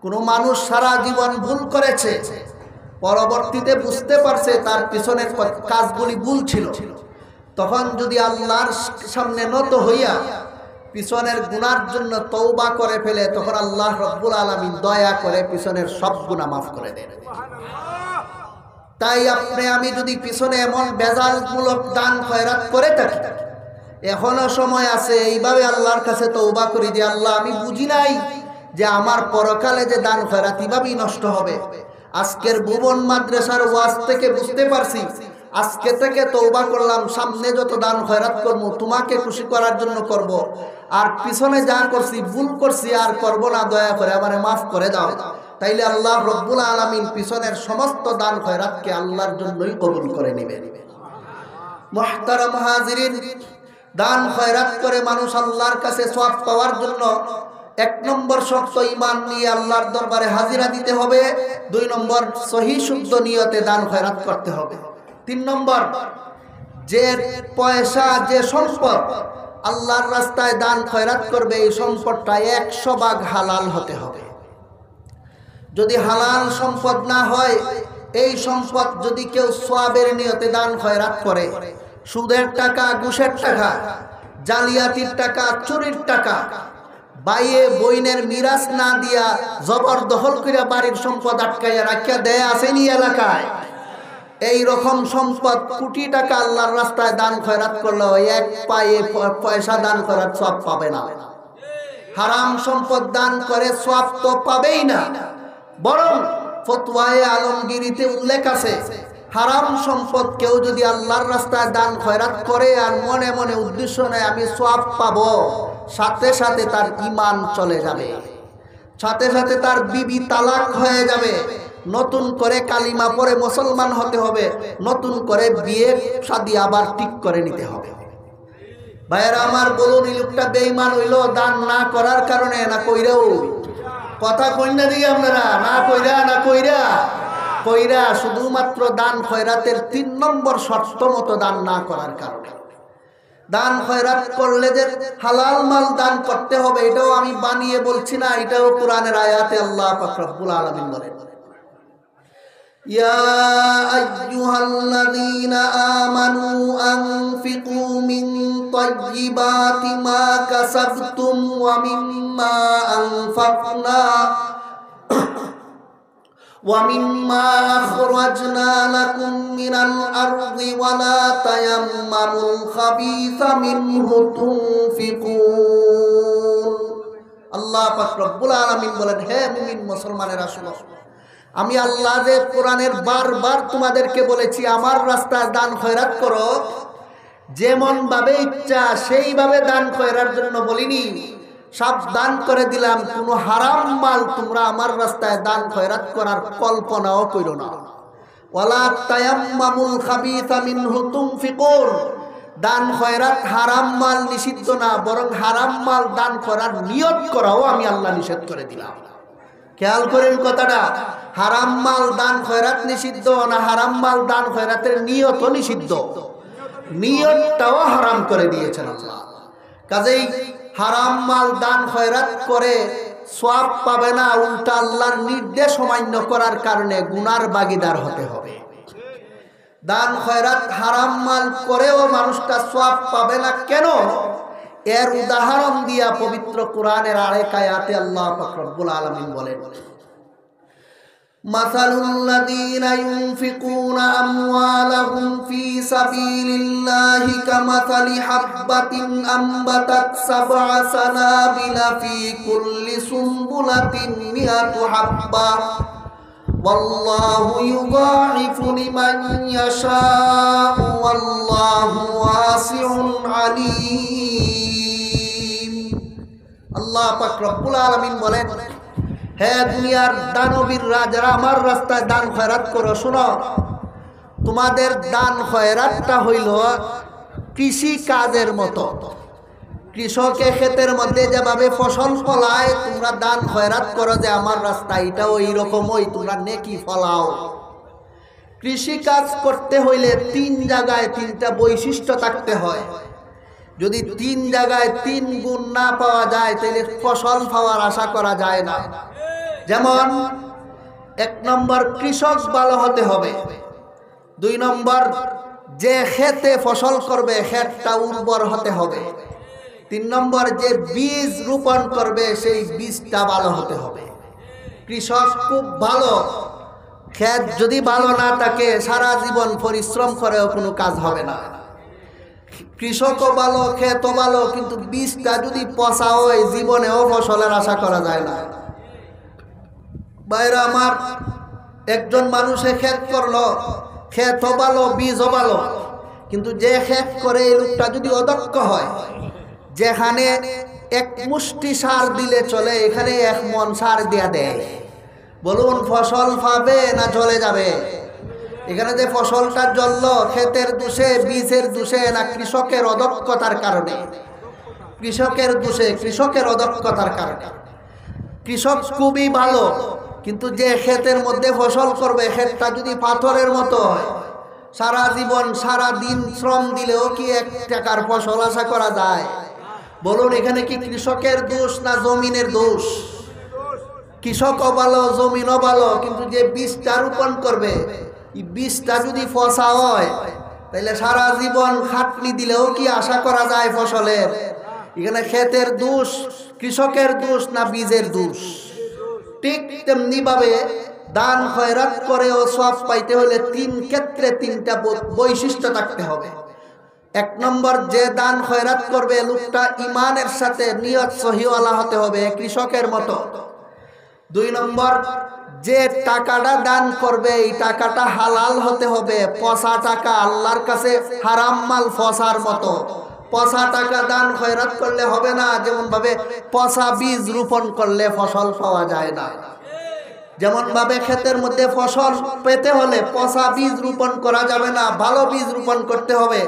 কোন মানুষ সারা জীবন ভুল করেছে, পরবর্তীতে বুঝতে পারছে তার পিছনের কাজগুলি ভুল ছিল, তখন যদি আল্লাহর সামনে নত হইয়া পিছনের গুনার জন্য তওবা করে ফেলে, তখন আল্লাহ রব্বুল আলামিন দয়া করে পিছনের সব গুনাহ মাফ করে দেন। তাই আপনি আমি যদি পিছনে এমন বেজালমূলক দান খয়রাত করে থাকি, এখনো সময় আছে এইভাবে আল্লাহর কাছে তওবা করি যে আল্লাহ, আমি বুঝি নাই যে আমার পরকালে যে দান খয়রাত এইভাবেই নষ্ট হবে। আজকের ভুবন মাদ্রাসার ওয়াজ থেকে বুঝতে পারছি, আজকে থেকে তওবা করলাম, সামনে যত দান খয়রাত করব তোমাকে খুশি করার জন্য করব, আর পিছনে যা করছি ভুল করছি আর করব না, দয়া করে আমারে মাফ করে দাও। তাইলে আল্লাহ রব্বুল আলামিন পিছনের সমস্ত দান খয়রাতকে আল্লাহর জন্যই কবুল করে নেবেন। মুহতারাম হাজিরিন, দান খয়রাত করে মানুষ আল্লাহর কাছে সওয়াব পাওয়ার জন্য 1 নম্বর শর্ত ঈমান নিয়ে আল্লাহর দরবারে হাজিরা দিতে হবে। 2 নম্বর সহি শুদ্ধ নিয়তে দান খয়রাত করতে হবে। 3 নম্বর, যে পয়সা যে সম্পদ আল্লাহর রাস্তায় দান খয়রাত করবে, এই সম্পদটা 100 ভাগ হালাল হতে হবে। যদি হালাল সম্পদ না হয়, এই সম্পদ যদি কেউ সওয়াবের নিয়তে দান খয়রাত করে, সুদের টাকা, ঘুষের টাকা, জালিয়াতির টাকা, চুরির টাকা, বাইয়ে বইনের মিরাজ না দিয়া জবরদখল করে বাড়ির সম্পদ আটকাইয়া রাখিয়া দেয় আসেনি এলাকায়, এই রকম সম্পদ কোটি টাকা আল্লাহর রাস্তায় দান খয়রাত করলে 1 পয়সা দান করার সওয়াব পাবে না। হারাম সম্পদ দান করে সওয়াব তো পাবেই না, বরং ফতোয়ায়ে আলমগীরিতে উল্লেখ আছে, হারাম সম্পদ কেউ যদি আল্লাহর রাস্তায় দান খয়রাত করে আর মনে মনে উদ্দেশ্য নেয় আমি সওয়াব পাবো, সাথে সাথে তার ঈমান চলে যাবে, সাথে সাথে তার বিবি তালাক হয়ে যাবে, নতুন করে কালিমা পড়ে মুসলমান হতে হবে, নতুন করে বিয়ে শাদী আবার ঠিক করে নিতে হবে। ভাইয়েরা আমার, বলুন এই লোকটা বেঈমান হইল দান না করার কারণে না কইরেও? কথা কইনা দিকে আপনারা না কইরা কইরা শুধুমাত্র দান খয়রাতের 3 নম্বর শর্ত মতো দান না করার কারণে। দান খয়রাত করলে যে হালাল মাল দান করতে হবে এটাও আমি বানিয়ে বলছি না, এটাও কোরআনের আয়াতে আল্লাহ পাক রব্বুল আলামিন বলেন, ইয়া আইয়ুহাল্লাযীনা আমানু আনফিকু মিন তাইয়্যিবাতি মা কাসাবতুম ওয়া মিম্মা আনফাকনা وَمِمَّا أَخْرَجْنَا لَكُم مِّنَ الْأَرْضِ وَلَا تَيَمَّمُوا الْخَبِيثَ مِنْهُ تُنْفِقُونَ। আল্লাহ পাক রব্বুল আলামিন বলেন, হে মুমিন মুসলমানেরা শুনো, আমি আল্লাহ যে কোরআনের বারবার তোমাদেরকে বলেছি আমার রাস্তায় দান খয়রাত করো, যেমন ভাবে ইচ্ছা সেইভাবে দান খয়রার জন্য বলিনি। সাবধান করে দিলাম কোনো হারাম মাল তোমরা আমার রাস্তায় দান খয়রাত করার কল্পনাও কইরো না। ওয়ালা তায়াম্মামুল খাবিসা মিনহু তুনফিকুন, দান খয়রাত হারাম মাল নিষিদ্ধ না, বরং হারাম মাল দান করার নিয়ত করাও আমি আল্লাহ নিষেধ করে দিলাম। খেয়াল করেন কথাটা, হারাম মাল দান খয়রাত নিষিদ্ধ না, হারাম মাল দান খয়রাতের নিয়তও নিষিদ্ধ, নিয়তটাও হারাম করে দিয়েছেন আল্লাহ। কাজেই হারাম মাল দান খয়রাত করে সওয়াব পাবে না, উল্টা আল্লাহর নির্দেশ অমান্য করার কারণে গুনার ভাগীদার হতে হবে। দান খয়রাত হারাম মাল করেও মানুষটা সওয়াব পাবে না কেন? এর উদাহরণ দিয়া পবিত্র কোরআনের আরেক আয়াতে আল্লাহ পাক রব্বুল আলামিন বলেন, মাসালুল্লাযীনা ইউনফিকুনা আমওয়ালাহুম ফী সাবিলিল্লাহি কামাসালি হাববাতিন আমবাতাত সাবআ সানাবিলা ফী কুল্লি সুমবুলাতিন মিআতু হাব্বা ওয়াল্লাহু ইউযাইফু লিমান ইয়াশাউ ওয়াল্লাহু ওয়াসিউন আলীম। আল্লাহ পাক রব্বুল আলামিন বলেন, হে দুনিয়ার দানবীররা যারা আমার রাস্তায় দান খয়রাত করো, শোনো, তোমাদের দান খয়রাতটা হইল কৃষি কাজের মতো। কৃষকে ক্ষেতের মধ্যে যেভাবে ফসল ফলায় তোমরা দান খয়রাত করো যে আমার রাস্তায়, এটাও এইরকমই তোমরা নেকি ফলাও। কৃষি কাজ করতে হইলে 3 জায়গায় 3টা বৈশিষ্ট্য থাকতে হয়। যদি 3 জায়গায় 3 গুণ না পাওয়া যায় তাহলে ফসল পাওয়ার আশা করা যায় না। যেমন 1 নম্বর কৃষক ভালো হতে হবে, 2 নম্বর যে ক্ষেতে ফসল করবে ক্ষেতটা উর্বর হতে হবে, 3 নম্বর যে বীজ রোপণ করবে সেই বীজটা ভালো হতে হবে। কৃষক খুব ভালো, ক্ষেত যদি ভালো না থাকে সারা জীবন পরিশ্রম করেও কোনো কাজ হবে না। কৃষকও ভালো, ক্ষেতও ভালো, কিন্তু বীজটা যদি পচা হয় জীবনেও ফসলের আশা করা যায় না। বাইরে আমার একজন মানুষে ক্ষেত করলো, ক্ষেতও ভালো বীজও ভালো, কিন্তু যে ক্ষেত করে এই লোকটা যদি অদক্ষ হয়, যেখানে 1 মুষ্টি সার দিলে চলে এখানে 1 মণ সার দিয়া দেয়, বলুন ফসল পাবে না চলে যাবে? এখানে যে ফসলটা জ্বললো ক্ষেতের দোষে, বীজের দোষে না কৃষকের অদক্ষতার কারণে? কৃষকের দোষে, কৃষকের অদক্ষতার কারণে। কৃষক খুবই ভালো, কিন্তু যে ক্ষেতের মধ্যে ফসল করবে ক্ষেতটা যদি পাথরের মতো হয়, সারা জীবন সারা দিন শ্রম দিলেও কি 1 টাকার ফসল আশা করা যায়? বলুন এখানে কি কৃষকের দোষ না জমিনের দোষ? কৃষকও ভালো, জমিনও ভালো, কিন্তু যে বীজটা রোপণ করবে এই বীজটা যদি ফসা হয় তাহলে সারা জীবন খাটনি দিলেও কি আশা করা যায় ফসলের? এখানে ক্ষেতের দোষ, কৃষকের দোষ না বীজের দোষ? ঠিক তেমনি ভাবে দান খয়রাত করেও সওয়াব পাইতে হলে 3 ক্ষেত্রে 3টা বৈশিষ্ট্য থাকতে হবে। 1 নম্বর যে দান খয়রাত করবে লোকটা ঈমানের সাথে নিয়ত সহিওয়ালা হতে হবে কৃষকের মতো। 2 নম্বর যে টাকাটা দান করবে এই টাকাটা হালাল হতে হবে, পচা টাকা আল্লাহর কাছে হারাম মাল ফসার মতো। পচা টাকা দান খয়রাত করলে হবে না, যেমন ভাবে পচা বীজ রোপণ করলে ফসল পাওয়া যায় না। যেমন ভাবে ক্ষেতের মধ্যে ফসল পেতে হলে পচা বীজ রোপণ করা যাবে না, ভালো বীজ রোপণ করতে হবে।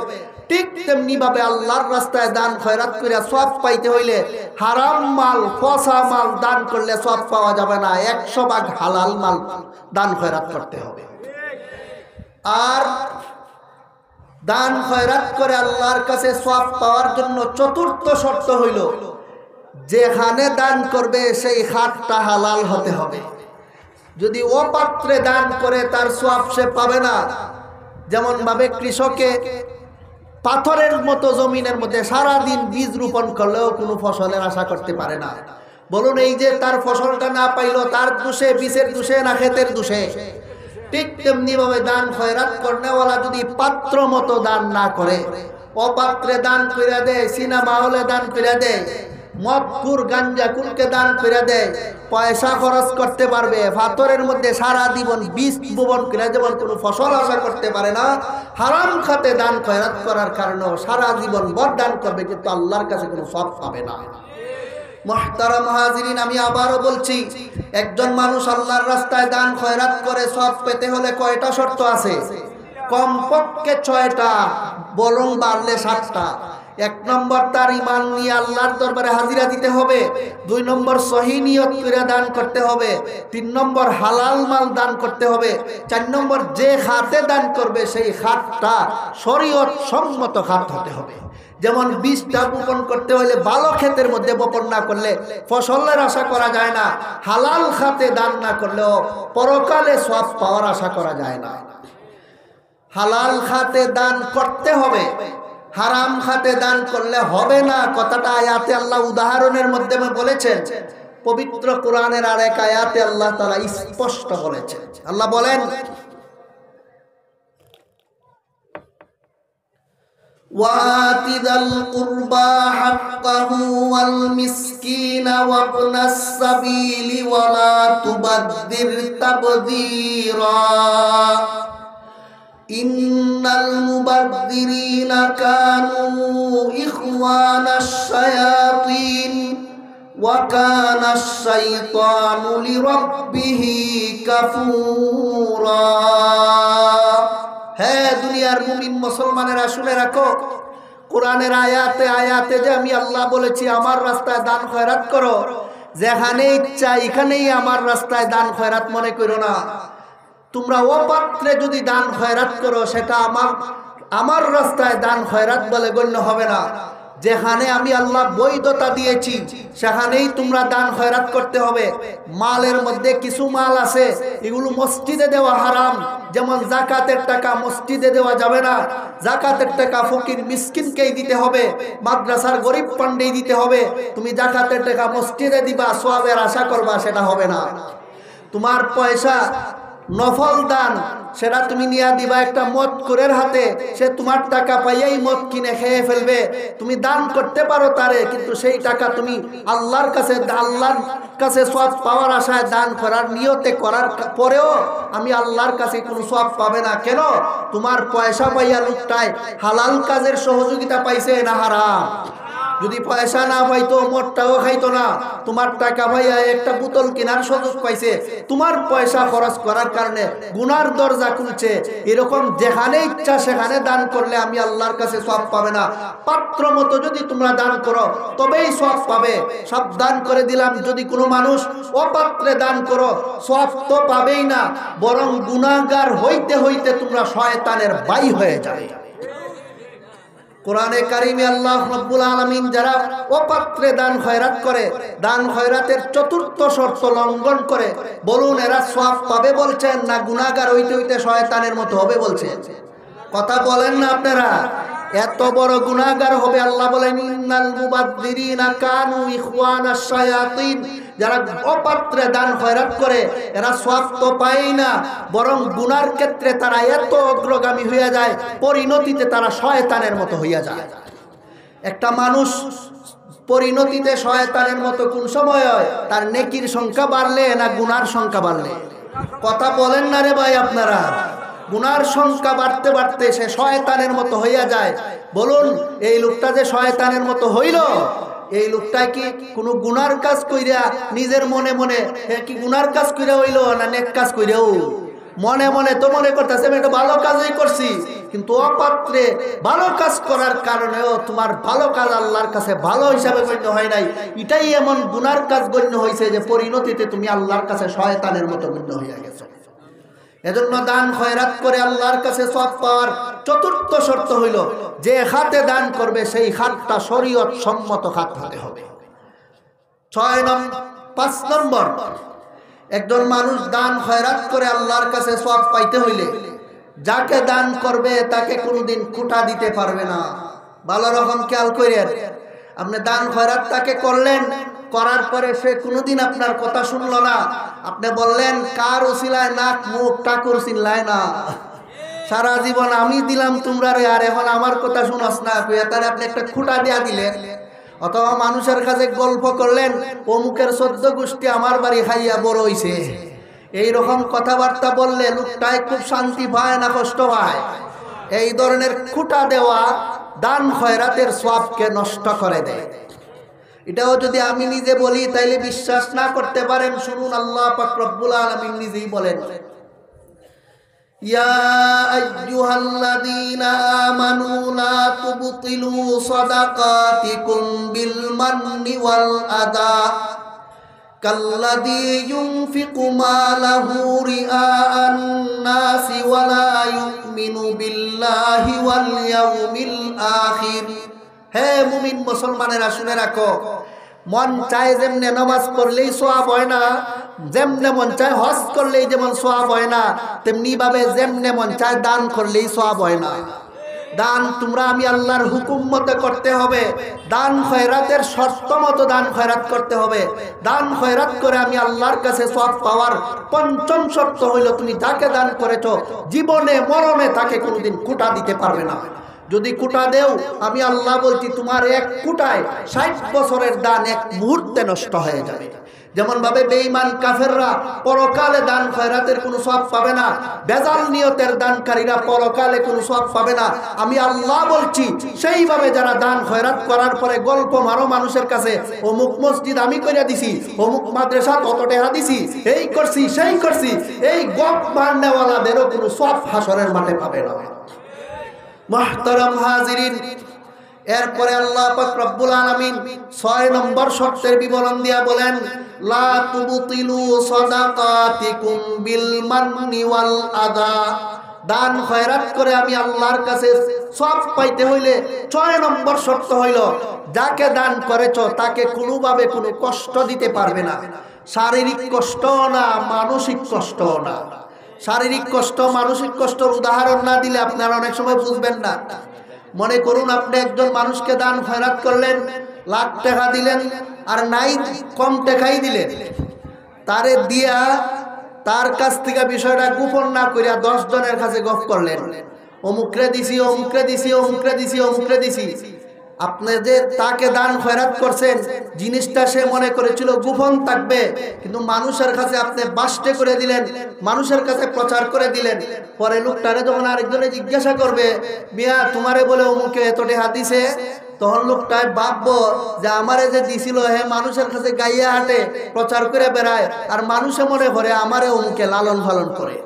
ঠিক তেমনি ভাবে আল্লাহর রাস্তায় দান খয়রাত করে সওয়াব পাইতে হইলে হারাম মাল পচা মাল দান করলে সওয়াব পাওয়া যাবে না, 100 ভাগ হালাল মাল দান খয়রাত করতে হবে। আর দান খয়রাত করে আল্লাহর কাছে সওয়াব পাওয়ার জন্য চতুর্থ শর্ত হইল যেখানে দান করবে সেই খাতটা হালাল হতে হবে। যদি অপাত্রে দান করে তার সওয়াব সে পাবে না। যেমন ভাবে কৃষকে পাথরের মতো জমিনের মধ্যে সারা দিন বীজ রোপণ করলেও কোনো ফসলের আশা করতে পারে না। বলুন এই যে তার ফসলটা না পাইলো তার দোষে, বীজের দোষে না ক্ষেতের দোষে? ঠিক তেমনি ভাবে দান খয়রাত করনেওয়ালা যদি পাত্র মতো দান না করে, অপাত্রে দান করে দেয়, সিনেমা হলে দান করে দেয়, মদকুর গাঞ্জা কুলকে দান করে দেয়, পয়সা খরচ করতে পারবে, পাথরের মধ্যে সারা জীবন বীজ বপন করে যেমন কোনো ফসল আশা করতে পারে না, হারাম খাতে দান খয়রাত করার কারণেও সারা জীবন বড় দান করবে কিন্তু আল্লাহর কাছে কোনো সওয়াব পাবে না। মুহতারাম হাজিরিন, আমি আবারও বলছি, একজন মানুষ আল্লাহর রাস্তায় দান খয়রাত করে সওয়াব পেতে হলে কয়টা শর্ত আছে? কমপক্ষে 6টা, বরং বাড়লে 7টা। 1 নম্বর তার ঈমান নিয়ে আল্লাহর দরবারে হাজিরা দিতে হবে। 2 নম্বর সহিহ নিয়ত করে দান করতে হবে। 3 নম্বর হালাল মাল দান করতে হবে। 4 নম্বর যে খাতে দান করবে সেই খাতটা শরীয়ত সম্মত খাত হতে হবে। যেমন বীজটা বপন করতে হলে ভালো ক্ষেতের মধ্যে বপন না করলে ফসলের আশা করা যায় না। হালাল খাতে দান না করলেও পরকালে সওয়াব পাওয়ার আশা করা যায় না। হালাল খাতে দান করতে হবে, হারাম খাতে দান করলে হবে না। কথাটা আয়াতে আল্লাহ উদাহরণের মাধ্যমে বলেছেন। পবিত্র কোরআনের আরেক আয়াতে আল্লাহ তাআলা স্পষ্ট বলেছেন। আল্লাহ বলেন, وَآتِ ذَا الْقُرْبَى حَقَّهُ وَالْمِسْكِينَ وَابْنَ السَّبِيلِ وَلَا تُبَذِّرْ تَبْذِيرًا إِنَّ الْمُبَذِّرِينَ كَانُوا إِخْوَانَ الشَّيَاطِينِ وَكَانَ الشَّيْطَانُ لِرَبِّهِ كَفُورًا। হ্যাঁ দুনিয়ার মুমিন মুসলমানেরা শুনে রাখো, কোরআনের আয়াতে আয়াতে যে আমি আল্লাহ বলেছি আমার রাস্তায় দান খয়রাত করো, যেখানে ইচ্ছা এখানেই আমার রাস্তায় দান খয়রাত মনে করো না। তোমরা অপাত্রে যদি দান খয়রাত করো সেটা আমার রাস্তায় দান খয়রাত বলে গণ্য হবে না। যেখানে আমি আল্লাহ বৈধতা দিয়েছি সেখানেই তোমরা দান খয়রাত করতে হবে। মালের মধ্যে কিছু মাল আছে এগুলো মসজিদে দেওয়া হারাম। যেমন যাকাতের টাকা মসজিদে দেওয়া যাবে না। যাকাতের টাকা ফকির মিসকিনকেই দিতে হবে, মাদ্রাসার গরিব পান্ডেই দিতে হবে। তুমি যাকাতের টাকা মসজিদে দিবা, সওয়াবের আশা করবা, সেটা হবে না। তোমার পয়সা নফল দান সেটা তুমি নিয়ে দিবা একটা মদখোরের হাতে, সে তোমার টাকা পাইয়াই মদ কিনে খেয়ে ফেলবে। তুমি দান করতে পারো তারে, কিন্তু সেই টাকা তুমি আল্লাহর কাছে সওয়াব পাওয়ার আশায় দান করার নিয়তে করার পরেও আমি আল্লাহর কাছে কোনো সওয়াব পাবে না। কেন? তোমার পয়সা পাইয়া লোকটায় হালাল কাজের সহযোগিতা পাইছে না হারাম? যদি পয়সা না পাইতো মদটাও খাইতো না। তোমার টাকা ভাইয়া একটা বোতল কেনার সুযোগ পাইছে, তোমার পয়সা খরচ করার কারণে গুনার দরজা খুলছে। এরকম যেখানে ইচ্ছা সেখানে দান করলে আমি আল্লাহর কাছে সওয়াব পাবে না। পাত্র মতো যদি তোমরা দান করো তবেই সওয়াব পাবে। সাবধান করে দিলাম, যদি কোনো মানুষ অপাত্রে দান করো সওয়াব তো পাবেই না, বরং গুনাহগার হইতে হইতে তোমরা শয়তানের ভাই হয়ে যাবে। কোরআনে কারিমে আল্লাহ রাব্বুল আলামিন যারা অপাত্রে দান খয়রাত করে, দান খয়রাতের চতুর্থ শর্ত লঙ্ঘন করে, বলুন এরা সওয়াব পাবে বলছেন না গুনাহগার হইতে হইতে শয়তানের মতো হবে বলছেন? কথা বলেন না আপনারা? এত বড় গুনাহগার হবে। আল্লাহ বলেন ইন্নাল মুবাযযিরিনা কানু ইখওয়ানাশ শায়াতিন। যারা অপাত্রে দান খয়রাত করে এরা সওয়াব তো পায় না, বরং গুনার ক্ষেত্রে তারা এত অগ্রগামী হইয়া যায়, পরিণতিতে তারা শয়তানের মতো হইয়া যায়। একটা মানুষ পরিণতিতে শয়তানের মতো কোন সময় হয়? তার নেকির সংখ্যা বাড়লে না গুনার সংখ্যা বাড়লে? কথা বলেন না রে ভাই আপনারা? গুনার সংখ্যা বাড়তে বাড়তে সে শয়তানের মতো হইয়া যায়। বলুন এই লোকটা যে শয়তানের মতো হইল, এই লোকটা কি কোনো গুনার কাজ কইরা নিজের মনে মনে কি গুনার কাজ কইরা হইল না নেক কাজ কইরাও? মনে মনে তো মনে করতেছে আমি একটা ভালো কাজই করছি, কিন্তু অপাত্রে ভালো কাজ করার কারণেও তোমার ভালো কাজ আল্লাহর কাছে ভালো হিসাবে গণ্য হয় নাই। এটাই এমন গুনার কাজ গণ্য হয়েছে যে পরিণতিতে তুমি আল্লাহর কাছে শয়তানের মতো গণ্য হয়ে গেছো। এজন্য দান খয়রাত করে আল্লাহর কাছে সওয়াব পাওয়ার চতুর্থ শর্ত হইল, যে খাতে দান করবে সেই খাতটা শরীয়ত সম্মত খাত হতে হবে। 5 নম্বর, একজন মানুষ দান খয়রাত করে আল্লাহর কাছে সওয়াব পাইতে হইলে যাকে দান করবে তাকে কোনোদিন কুটা দিতে পারবে না। ভালো রকম খেয়াল করেন, আপনি দান খয়রাত তাকে করলেন, করার পরে সে কোনোদিন আপনার কথা শুনলো না, আপনি বললেন কার উসিলায় নাক মুখ ঠাকুর চিনলায় না, সারা জীবন আমি দিলাম তোমরা রে, আর এখন আমার কথা শুনস না, তাহলে আপনি একটা খুঁটা দিয়া দিলেন। অথবা মানুষের কাছে গল্প করলেন, অমুকের 14 গোষ্ঠী আমার বাড়ি খাইয়া বড় হইছে, এইরকম কথাবার্তা বললে লোকটাই খুব শান্তি পায় না কষ্ট পায়? এই ধরনের খুঁটা দেওয়া দান খয়রাতের সওয়াবকে নষ্ট করে দেয়। এটাও যদি আমি নিজে বলি তাইলে বিশ্বাস না করতে পারেন, শুনুন আল্লাহ পাক রব্বুল আলামিন নিজেই বলেন, ইয়া আইয়ুহাল্লাযীনা আমানু লা তুবতিলু সাদাকাতিকুম বিল মান্নি ওয়াল আদা কাল্লাযী ইউনফিকু মালাহু রিআআন নাসি ওয়া লা ইউমিনু বিল্লাহি ওয়াল ইয়াউমিল আখির। হে মুমিন মুসলমানেরা শুনে রাখো, মন চায় যেমনে নামাজ পড়লেই সওয়াব হয় না, যেমনে মন চায় হজ করলেই যেমন সওয়াব হয় না, তেমনি ভাবে যেমনে মন চায় দান করলেই সওয়াব হয় না। দান তোমরা আমি আল্লাহর হুকুম মতে করতে হবে, দান খয়রাতের শর্ত মতো দান খয়রাত করতে হবে। দান খয়রাত করে আমি আল্লাহর কাছে সওয়াব পাওয়ার 5ম শর্ত হইল, তুমি যাকে দান করেছো জীবনে মরণে তাকে কোনোদিন কুটা দিতে পারবে না। যদি কুটা দেও, আমি আল্লাহ বলছি তোমার এক কুটায় 60 বছরের দান এক মুহূর্তে নষ্ট হয়ে যাবে। যেমন ভাবে বেঈমান কাফেররা পরকালে দান খয়রাতের কোনো সওয়াব পাবে না, বেজাল নিয়তের দানকারীরা পরকালে কোনো সওয়াব পাবে না, আমি আল্লাহ বলছি সেইভাবে যারা দান খয়রাত করার পরে গল্প মারো মানুষের কাছে, অমুক মসজিদ আমি কইরা দিছি, অমুক মাদ্রাসা কত টাকা দিছি, এই করছি সেই করছি, এই গপ মারনেওয়ালাদেরও কোনো সওয়াব হাসরের মাঠে পাবে না। মুহতারাম হাজিরিন, এরপরে আল্লাহ পাক রব্বুল আলামিন 6 নম্বর শর্তের বিবরণ দিয়া বলেন, লা তুবতিলু সাদাকাতিকুম বিল মান্নি ওয়াল আদা। দান খয়রাত করে আমি আল্লাহর কাছে সওয়াব পাইতে হইলে 6 নম্বর শর্ত হইল, যাকে দান করেছো তাকে কোনোভাবে কোনো কষ্ট দিতে পারবে না, শারীরিক কষ্ট না, মানসিক কষ্ট না। শারীরিক কষ্ট মানসিক কষ্টর উদাহরণ না দিলে আপনারা অনেক সময় বুঝবেন না। মনে করুন আপনি একজন মানুষকে দান খয়রাত করলেন, লাখ টাকা দিলেন, আর নাই কম টাকাই দিলেন, তারে দিয়া তার কাছ থেকে বিষয়টা গোপন না করিয়া 10 জনের কাছে গপ করলেন, অমুকরে দিছি অমুকরে দিছি অমুকরে দিছি অমুকরে দিছি। আপনি যে তাকে দান খয়রাত করছেন, জিনিসটা সে মনে করেছিল গোপন থাকবে, কিন্তু মানুষের কাছে আপনি বাস্টে করে দিলেন, মানুষের কাছে প্রচার করে দিলেন। পরে লোকটারে যখন আরেকজনে জিজ্ঞাসা করবে, মিয়া তোমারে বলে অমুকে এত টাকা দিছে, তখন লোকটাই ভাববো যে আমারে যে দিছিল হে মানুষের কাছে গাইয়া হাঁটে, প্রচার করে বেড়ায়, আর মানুষে মনে করে আমারে অমুকে লালন পালন করে।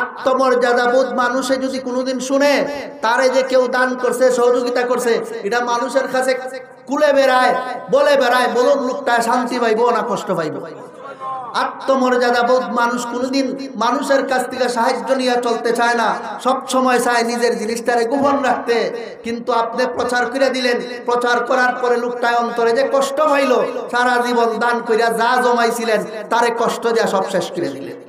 আত্মমর্যাদাবোধ মানুষে যদি কোনোদিন শুনে তারে যে কেউ দান করছে, সহযোগিতা করছে, এটা মানুষের কাছে কুলে বেড়ায়, বলে বেড়ায়, বলুন লোকটা শান্তি পাইব না কষ্ট পাইব? আত্মমর্যাদাবোধ মানুষ কোনোদিন মানুষের কাছ থেকে সাহায্য নিয়ে চলতে চায় না, সব সময় চায় নিজের জিনিসটারে গোপন রাখতে। কিন্তু আপনি প্রচার করে দিলেন, প্রচার করার পরে লোকটায় অন্তরে যে কষ্ট পাইল, সারা জীবন দান করিয়া যা জমাইছিলেন তারে কষ্ট দেয়া সব শেষ করে দিলেন।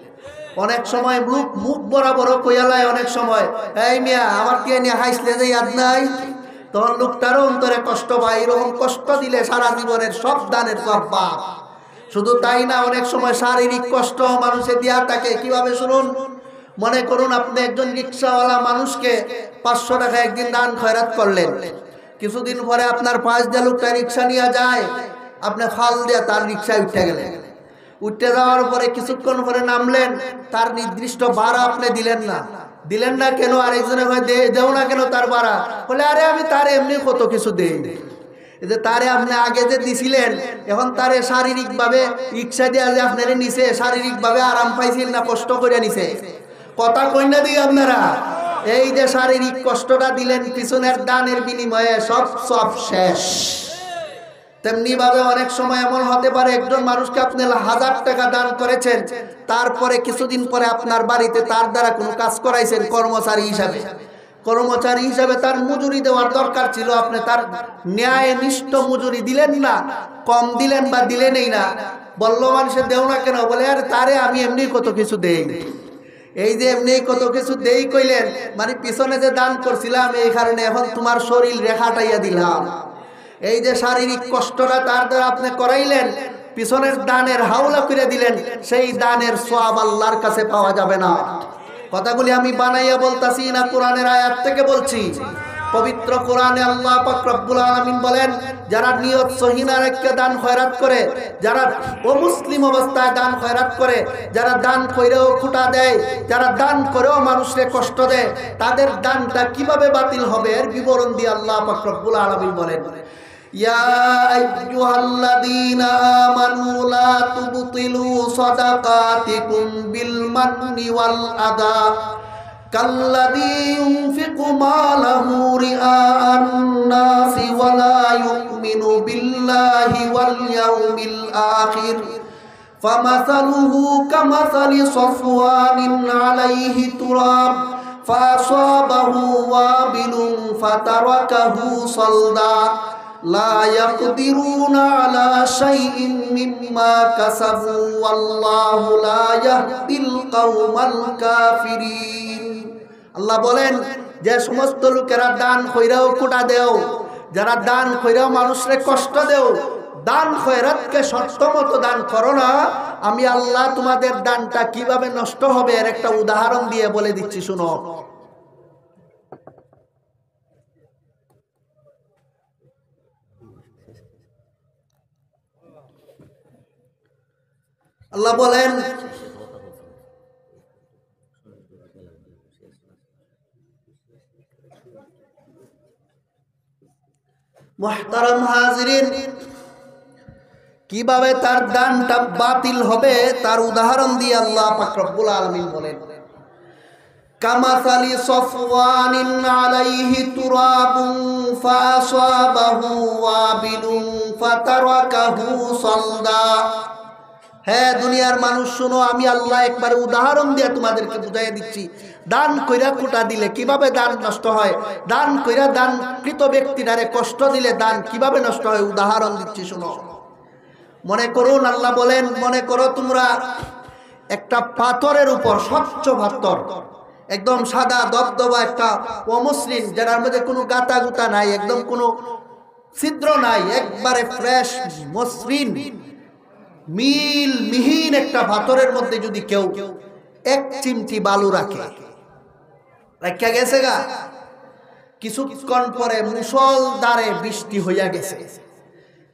অনেক সময় মুখ বরাবর কইয়ালায়, অনেক সময় এই মিয়া আমার কে নিয়ে হাসলে যে ইয়াদ নাই, তখন লোকটারও অন্তরে কষ্ট পায়। এরকম কষ্ট দিলে সারা জীবনের সব দানের সব বাপ। শুধু তাই না, অনেক সময় শারীরিক কষ্ট মানুষে দিয়া থাকে। কিভাবে শুনুন, মনে করুন আপনি একজন রিক্সাওয়ালা মানুষকে 500 টাকা একদিন দান খয়রাত করলেন, কিছুদিন পরে আপনার পাশ দিয়ে লোকটা রিক্সা নিয়ে যায়, আপনি ফাল দিয়ে তার রিক্সায় উঠে গেলেন। উঠতে যাওয়ার পরে কিছুক্ষণ পরে নামলেন, তার নির্দিষ্ট ভাড়া আপনি দিলেন না কেন? আরেকজনে হয় দেও না কেন তার ভাড়া? বলে আরে আমি তার এমনি কত কিছু দেই, যে তারে আপনি আগে যে দিছিলেন, এখন তারে শারীরিকভাবে রিক্সা দিয়ে যে আপনারে নিছে, শারীরিকভাবে আরাম পাইছিল না কষ্ট করে নিছে? কথা কই না দিই আপনারা? এই যে শারীরিক কষ্টটা দিলেন পিছনের দানের বিনিময়ে সব শেষ। তেমনি ভাবে অনেক সময় এমন হতে পারে একজন মানুষকে আপনি 1000 টাকা দান করেছেন, তারপরে কিছুদিন পরে আপনার বাড়িতে তার দ্বারা কোনো কাজ করাইছেন কর্মচারী হিসাবে তার মজুরি দেওয়ার দরকার ছিল, আপনি তার ন্যায়নিষ্ঠ মজুরি দিলেন না, কম দিলেন বা দিলেনই না। বললো মানুষে দেও না কেন? বলে আরে তারে আমি এমনি কত কিছু দেই। এই যে এমনি কত কিছু দেই কইলেন, মানে পিছনে যে দান করছিলাম এই কারণে এখন তোমার শরীর রেখাটাইয়া দিলাম। এই যে শারীরিক কষ্টটা তার দ্বারা আপনি করাইলেন, পিছনের দানের হাওলা করে দিলেন, সেই দানের সওয়াব আল্লাহর কাছে পাওয়া যাবে না। কথাগুলি আমি বানাইয়া বলতাছি না, কোরআনের আয়াত থেকে বলছি। পবিত্র কোরআনে আল্লাহ পাক রব্বুল আলামিন বলেন, যারা নিয়ত সহিনা রেখে দান খয়রাত করে, যারা অমুসলিম অবস্থায় দান খয়রাত করে, যারা দান কইরেও খুঁটা দেয়, যারা দান করেও মানুষকে কষ্ট দেয়, তাদের দানটা কিভাবে বাতিল হবে এর বিবরণ দিয়ে আল্লাহ পাক রব্বুল আলামিন বলেন, ইয়া আইয়ুহাল্লাযীনা আমানু লা তুবতিলু সাদাকাতিকুম বিল মান্নি ওয়াল আদা কাল্লাযী ইউনফিকু মালাহু রিআআন নাসি ওয়া লা ইউমিনু বিল্লাহি ওয়াল ইয়াউমিল আখির ফামাসালুহু কামাসালি সাফওয়ানিন আলাইহি তুরাব ফাসাবাহু ওয়াবিলুন ফাতারাকাহু সালদা লা ইয়াকদিরুনা আলা শাইইন মিম্মা কাসাবু ওয়াল্লাহু লা ইয়াহদিল কওমাল কাফিরিন। আল্লাহ বলেন, যে সমস্ত লোকেরা দান কইরাও কোটা দেও, যারা দান কইরাও মানুষরে কষ্ট দেও, দান খয়রাতকে সত্যমতো দান করো না, আমি আল্লাহ তোমাদের দানটা কিভাবে নষ্ট হবে এর একটা উদাহরণ দিয়ে বলে দিচ্ছি, শুনো। আল্লাহ বলেন, মুহতারাম হাজিরিন, কিভাবে তার দানটা বাতিল হবে তার উদাহরণ দিয়ে আল্লাহ পাক রব্বুল আলামিন বলেন, কামাসালি সাফওয়ানিন আলাইহি তুরাবুন ফাসাবাহু ওয়াবিলুন ফাতারাকাহু সালদা। হ্যাঁ দুনিয়ার মানুষ শুনো, আমি আল্লাহ একবারে উদাহরণ দিয়ে তোমাদেরকে বুঝাইয়া দিচ্ছি, দান কইরা কোটা দিলে কিভাবে দান নষ্ট হয়, দান কইরা দানকৃত ব্যক্তিটারে কষ্ট দিলে দান কিভাবে নষ্ট হয়, উদাহরণ দিচ্ছি শুনো। মনে করুন, আল্লাহ বলেন, মনে করো তোমরা একটা পাথরের উপর, স্বচ্ছ পাথর, একদম সাদা দবদবা একটা অমসৃণ, যার মধ্যে কোনো গাতা গুতা নাই, একদম কোনো ছিদ্র নাই, একবারে ফ্রেশ মসৃণ মিহিন একটা পাথরের মধ্যে যদি কেউ এক চিমটি বালু রাখা গেছে গা, কিছুক্ষণ পরে মুষলধারে বৃষ্টি হইয়া গেছে,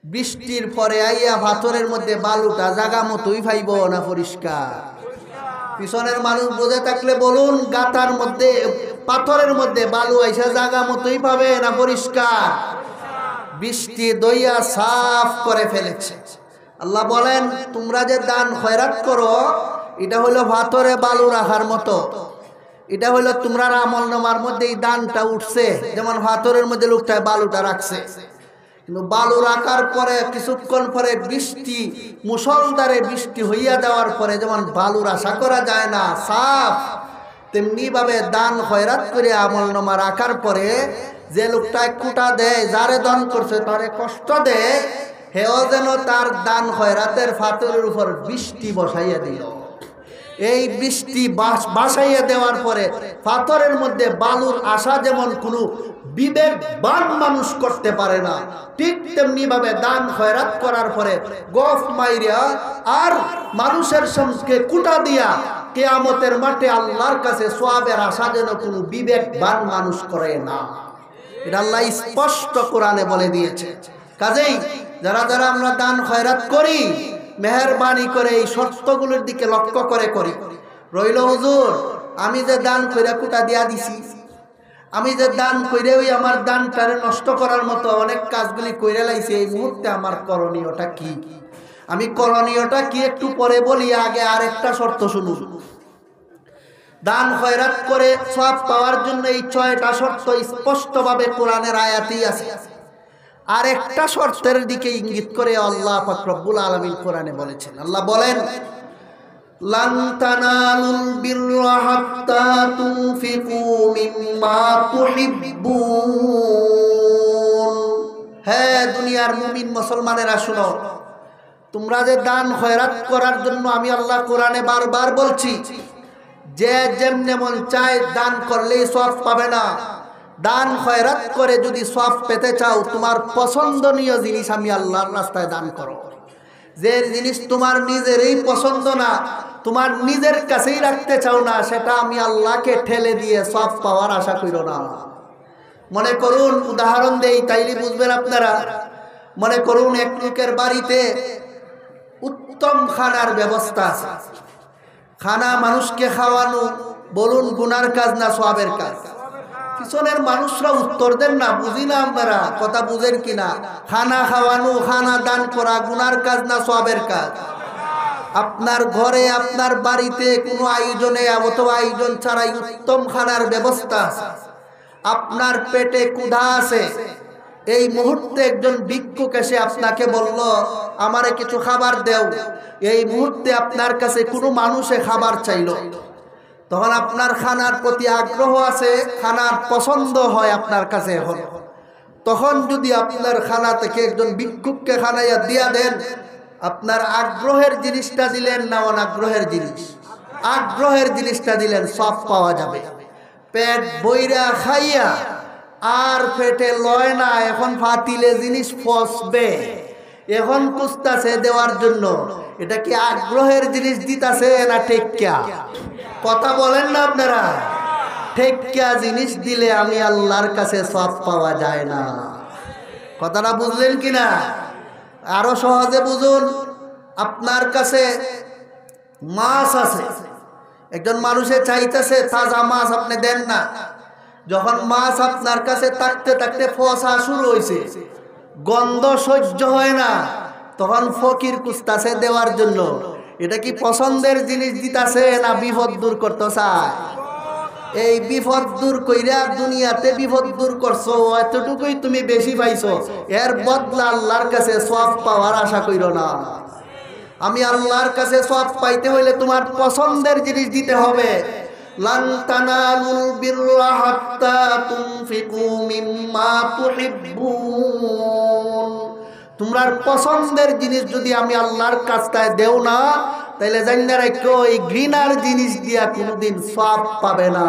বৃষ্টির পরে আইয়া পাথরের মধ্যে বালুটা জাগা মতোই পাইব না পরিষ্কার? পিছনের মানুষ বোঝে থাকলে বলুন, গাতার মধ্যে পাথরের মধ্যে বালু আইসা জাগা মতোই পাবে না পরিষ্কার? বৃষ্টি দইয়া সাফ করে ফেলেছে। আল্লাহ বলেন, তোমরা যে দান খয়রাত করো, এটা হলো পাথরে বালু রাখার মতো। এটা হলো তোমরা আমল নামার মধ্যে এই দানটা উঠছে, যেমন পাথরের মধ্যে লোকটায় বালুটা রাখছে, কিন্তু বালু রাখার পরে কিছুক্ষণ পরে বৃষ্টি, মুষলধারে বৃষ্টি হইয়া যাওয়ার পরে যেমন বালুর আশা করা যায় না সাফ, তেমনি ভাবে দান খয়রাত করে আমল নামা রাখার পরে যে লোকটায় কুটা দেয়, যারে দান করছে তারে কষ্ট দেয়, হেও যেন তার দান খয়রাতের পাথরের উপর বৃষ্টি বসাইয়া দিল। এই বৃষ্টি বাসাইয়া দেওয়ার পরে পাথরের মধ্যে বালুর আশা যেমন কোনো বিবেকবান মানুষ করতে পারে না, ঠিক তেমনি ভাবে দান খয়রাত করার পরে গফ মাইরা আর মানুষের সঙ্গে কুটা দিয়া কিয়ামতের মাঠে আল্লাহর কাছে সওয়াবের আশা যেন কোনো বিবেকবান মানুষ করে না। এটা আল্লাহ স্পষ্ট কোরআনে বলে দিয়েছে। কাজেই যারা যারা আমরা দান খয়রাত করি, মেহেরবানি করে এই শর্তগুলোর দিকে লক্ষ্য করে করি। রইল হুজুর, আমি যে দান কইরা কুটা দিয়া দিছি, আমি যে দান কইরে ওই আমার দানটারে নষ্ট করার মতো অনেক কাজগুলি কইরা লাইছি, এই মুহূর্তে আমার করণীয়টা কি? আমি করণীয়টা কি একটু পরে বলি, আগে আরেকটা শর্ত শুনুন। দান খয়রাত করে সওয়াব পাওয়ার জন্য এই 6টা শর্ত স্পষ্টভাবে কোরআনের আয়াতেই আছে। আর একটা শর্তের দিকে ইঙ্গিত করে আল্লাহ পাক রব্বুল আলামিন কোরআনে বলেছেন। আল্লাহ বলেন, লান তানালুল বিররা হাত্তা তুনফিকু মিম্মা তুহিব্বুন। হে দুনিয়ার মুমিন মুসলমানেরা শুনো, তোমরা যে দান খয়রাত করার জন্য আমি আল্লাহ কোরআনে বারবার বলছি, যে যেমনে মন চায় দান করলেই সওয়াব পাবে না। দান খয়রাত করে যদি সওয়াব পেতে চাও, তোমার পছন্দনীয় জিনিস আমি আল্লাহর রাস্তায় দান করো। যে জিনিস তোমার নিজেরই পছন্দ না, তোমার নিজের কাছেই রাখতে চাও না, সেটা আমি আল্লাহকে ঠেলে দিয়ে সওয়াব পাওয়ার আশা করো না। মনে করুন, উদাহরণ দেই তাইলে বুঝবেন আপনারা। মনে করুন এক লোকের বাড়িতে উত্তম খানার ব্যবস্থা আছে। খানা মানুষকে খাওয়ানো, বলুন গুনার কাজ না সওয়াবের কাজ? পিছনের মানুষরা উত্তর দেন না, বুঝি না আপনারা, কথা বুঝেন কিনা? খানা খাওয়ানো, খানা দান করা গুনার কাজ না সওয়াবের কাজ? আপনার ঘরে আপনার বাড়িতে কোনো আয়োজনে অথবা আয়োজন ছাড়াই উত্তম খানার ব্যবস্থা আছে, আপনার পেটে ক্ষুধা আছে, এই মুহূর্তে একজন ভিক্ষুক এসে আপনাকে বলল আমারে কিছু খাবার দেও, এই মুহূর্তে আপনার কাছে কোনো মানুষে খাবার চাইলো, তখন আপনার খানার প্রতি আগ্রহ আছে, খানার পছন্দ হয় আপনার কাছে। এখন তখন যদি আপনার খানা থেকে একজন ভিক্ষুককে খানাইয়া দিয়া দেন, আপনার আগ্রহের জিনিসটা দিলেন না অনাগ্রহের জিনিস? আগ্রহের জিনিসটা দিলেন, সওয়াব পাওয়া যাবে। পেট বইরা খাইয়া আর পেটে লয় না, এখন ফাতিলে জিনিস ফসবে, এখন কুস্তাছে দেওয়ার জন্য, এটা কি আগ্রহের জিনিস দিতাছে না টেক্কা? কথা বলেন না আপনারা? টেক্কা জিনিস দিলে আমি আল্লাহর কাছে সওয়াব পাওয়া যায় না। কথাটা বুঝলেন কিনা? আরো সহজে বুঝুন। আপনার কাছে মাছ আছে, একজন মানুষে চাইতেছে তাজা মাছ, আপনি দেন না। যখন মাছ আপনার কাছে থাকতে থাকতে ফসা শুরু হয়েছে, গন্ধ সহ্য হয় না, তখন ফকির কুস্তাছে দেওয়ার জন্য। এটা কি পছন্দের জিনিস দিতাছে না বিপদ দূর করতে চায়? এই বিপদ দূর কইরা দুনিয়াতে বিপদ দূর করছো, এতটুকুই তুমি বেশি পাইছো, এর বদলা আল্লাহর কাছে সওয়াব পাওয়ার আশা কইরো না। আমি আল্লাহর কাছে সওয়াব পাইতে হইলে তোমার পছন্দের জিনিস দিতে হবে। লান তানালুল বিররা হাত্তা তুনফিকু মিম্মা তুহিব্বুন। তোমার পছন্দের জিনিস যদি আমি আল্লাহর কাছটায় দেও না, তাইলে জান্না রাখো এই ঘৃণার জিনিস দিয়া কোনোদিন সওয়াব পাবে না।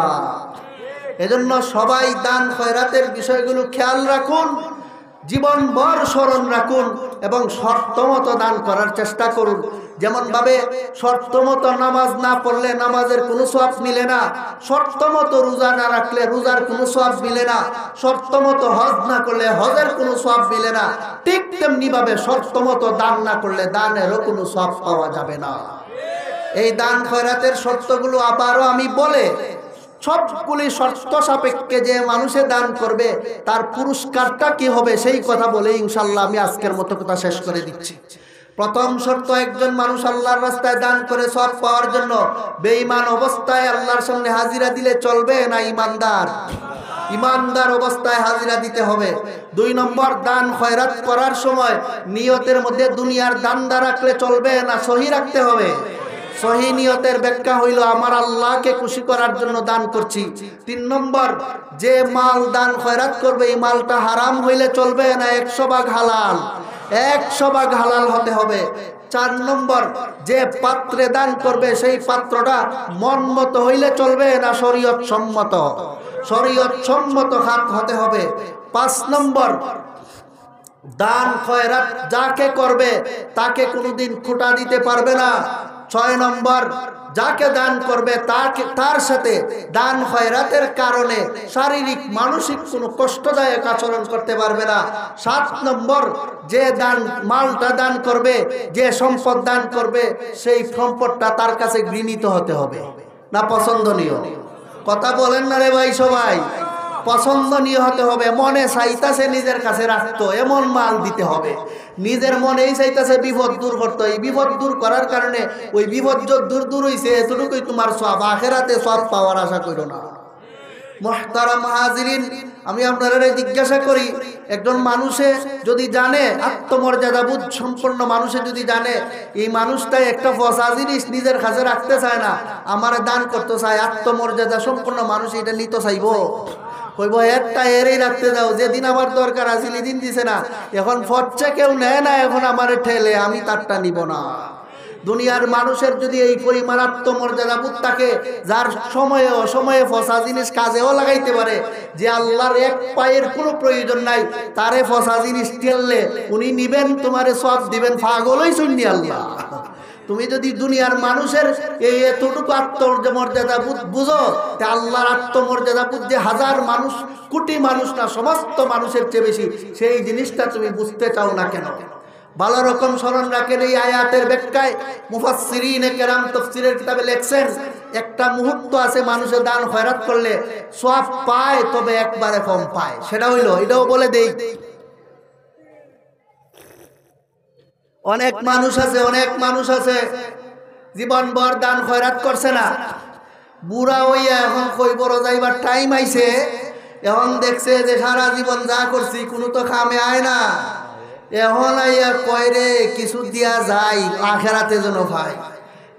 এজন্য সবাই দান খয়রাতের বিষয়গুলো খেয়াল রাখুন, জীবনভর স্মরণ রাখুন এবং শর্তমতো দান করার চেষ্টা করুন। যেমন ভাবে শর্তমতো নামাজ না পড়লে নামাজের কোনো সওয়াব মিলে না, শর্তমতো রোজা না রাখলে রোজার কোনো সওয়াব মিলে না, শর্তমতো হজ না করলে হজের কোনো সওয়াব মিলে না, ঠিক তেমনি ভাবে শর্তমতো দান না করলে দানেরও কোনো সওয়াব পাওয়া যাবে না। এই দান খয়রাতের শর্তগুলো আবারও আমি বলে, সবগুলি শর্ত সাপেক্ষে যে মানুষে দান করবে তার পুরস্কারটা কি হবে সেই কথা বলে ইনশাআল্লাহ আমি আজকের মতো কথা শেষ করে দিচ্ছি। প্রথম শর্ত, একজন মানুষ আল্লাহর রাস্তায় দান করে সওয়াব পাওয়ার জন্য বেঈমান অবস্থায় আল্লাহর সামনে হাজিরা দিলে চলবে না ইমানদার? ইমানদার অবস্থায় হাজিরা দিতে হবে। 2 নম্বর, দান খয়রাত করার সময় নিয়তের মধ্যে দুনিয়ার দান্দা রাখলে চলবে না সহি রাখতে হবে? সহি নিয়তের ব্যাখ্যা হইল আমার আল্লাহকে খুশি করার জন্য দান করছি। 3 নম্বর, যে মাল দান খয়রাত করবে এই মালটা হারাম হইলে চলবে না 100 ভাগ হালাল? 100 ভাগ হালাল হতে হবে। 4 নম্বর, যে পাত্রে দান করবে সেই পাত্রটা মন মতো হইলে চলবে না শরীয়ত সম্মত? শরীয়ত সম্মত হাত হতে হবে। 5 নম্বর, দান খয়রাত যাকে করবে তাকে কোনোদিন খোঁটা দিতে পারবে না। 6 নম্বর, যাকে দান করবে তার সাথে দান খয়রাতের কারণে শারীরিক মানসিক কোনো কষ্টদায়ক আচরণ করতে পারবে না। 7 নম্বর, যে মালটা দান করবে, যে সম্পদ দান করবে সেই সম্পদটা তার কাছে ঘৃণিত হতে হবে না পছন্দনীয়? কথা বলেন না রে ভাই সবাই? পছন্দনীয় হতে হবে, মনে চাইতাছে নিজের কাছে রাখতো এমন মাল দিতে হবে। নিজের মনেই চাইতাছে বিপদ দূর করতে, এই বিপদ দূর করার কারণে ওই বিপদ দূর দূর হইছে এতটুকুই তোমার সওয়াব, আখিরাতে সওয়াব পাওয়ার আশা করো না। মুহতারাম হাজিরিন, আমি আপনারা জিজ্ঞাসা করি, একজন মানুষে যদি জানে, আত্মমর্যাদাবোধ সম্পন্ন মানুষে যদি জানে এই মানুষটাই একটা ফসা জিনিস নিজের কাছে রাখতে চায় না, আমার দান করতে চায়, আত্মমর্যাদা সম্পন্ন মানুষ এটা নিতে চাইব? কইব একটা এরই রাখতে দাও, যেদিন আমার দরকার আছিল এদিন দিছে না, এখন ফচ্ছে কেউ নেয় না, এখন আমার ঠেলে, আমি তারটা নিব না। দুনিয়ার মানুষের যদি এই পরিমাণ আত্মমর্যাদাবোধ থাকে, যার সময়ে অসময়ে ফসা জিনিস কাজেও লাগাইতে পারে, যে আল্লাহর এক পায়ের কোনো প্রয়োজন নাই, তারে ফসা জিনিস ঠেললে উনি নিবেন, তোমারে সব দিবেন, পাগলই শুননি আল্লাহ। তুমি যদি দুনিয়ার মানুষের এই এতটুকু আত্মমর্যাদাবোধ বুঝো, তা আল্লাহর আত্মমর্যাদাবোধ যে হাজার মানুষ, কোটি মানুষ না, সমস্ত মানুষের চেয়ে বেশি, সেই জিনিসটা তুমি বুঝতে চাও না কেন? ভালো রকম স্মরণ রাখেন, এই আয়াতের ব্যাখ্যায় মুফাসসিরিনে কেরাম তাফসীরের কিতাবে লেখছেন, একটা মুহূর্ত আছে মানুষের দান খয়রাত করলে সওয়াব পায়, তবে একবারে কম পায়। সেটা হইল, এটাও বলে দেই, অনেক মানুষ আছে জীবনভর দান খয়রাত করছে না, বুড়া হইয়া এখন কই বড় যাইবার টাইম আইছে, এখন দেখছে যে সারা জীবন যা করছি কোনো তো কামে আয় না, এখন আইয়া কয়রে কিছু দিয়া যায় আখেরাতে যেন ভাই।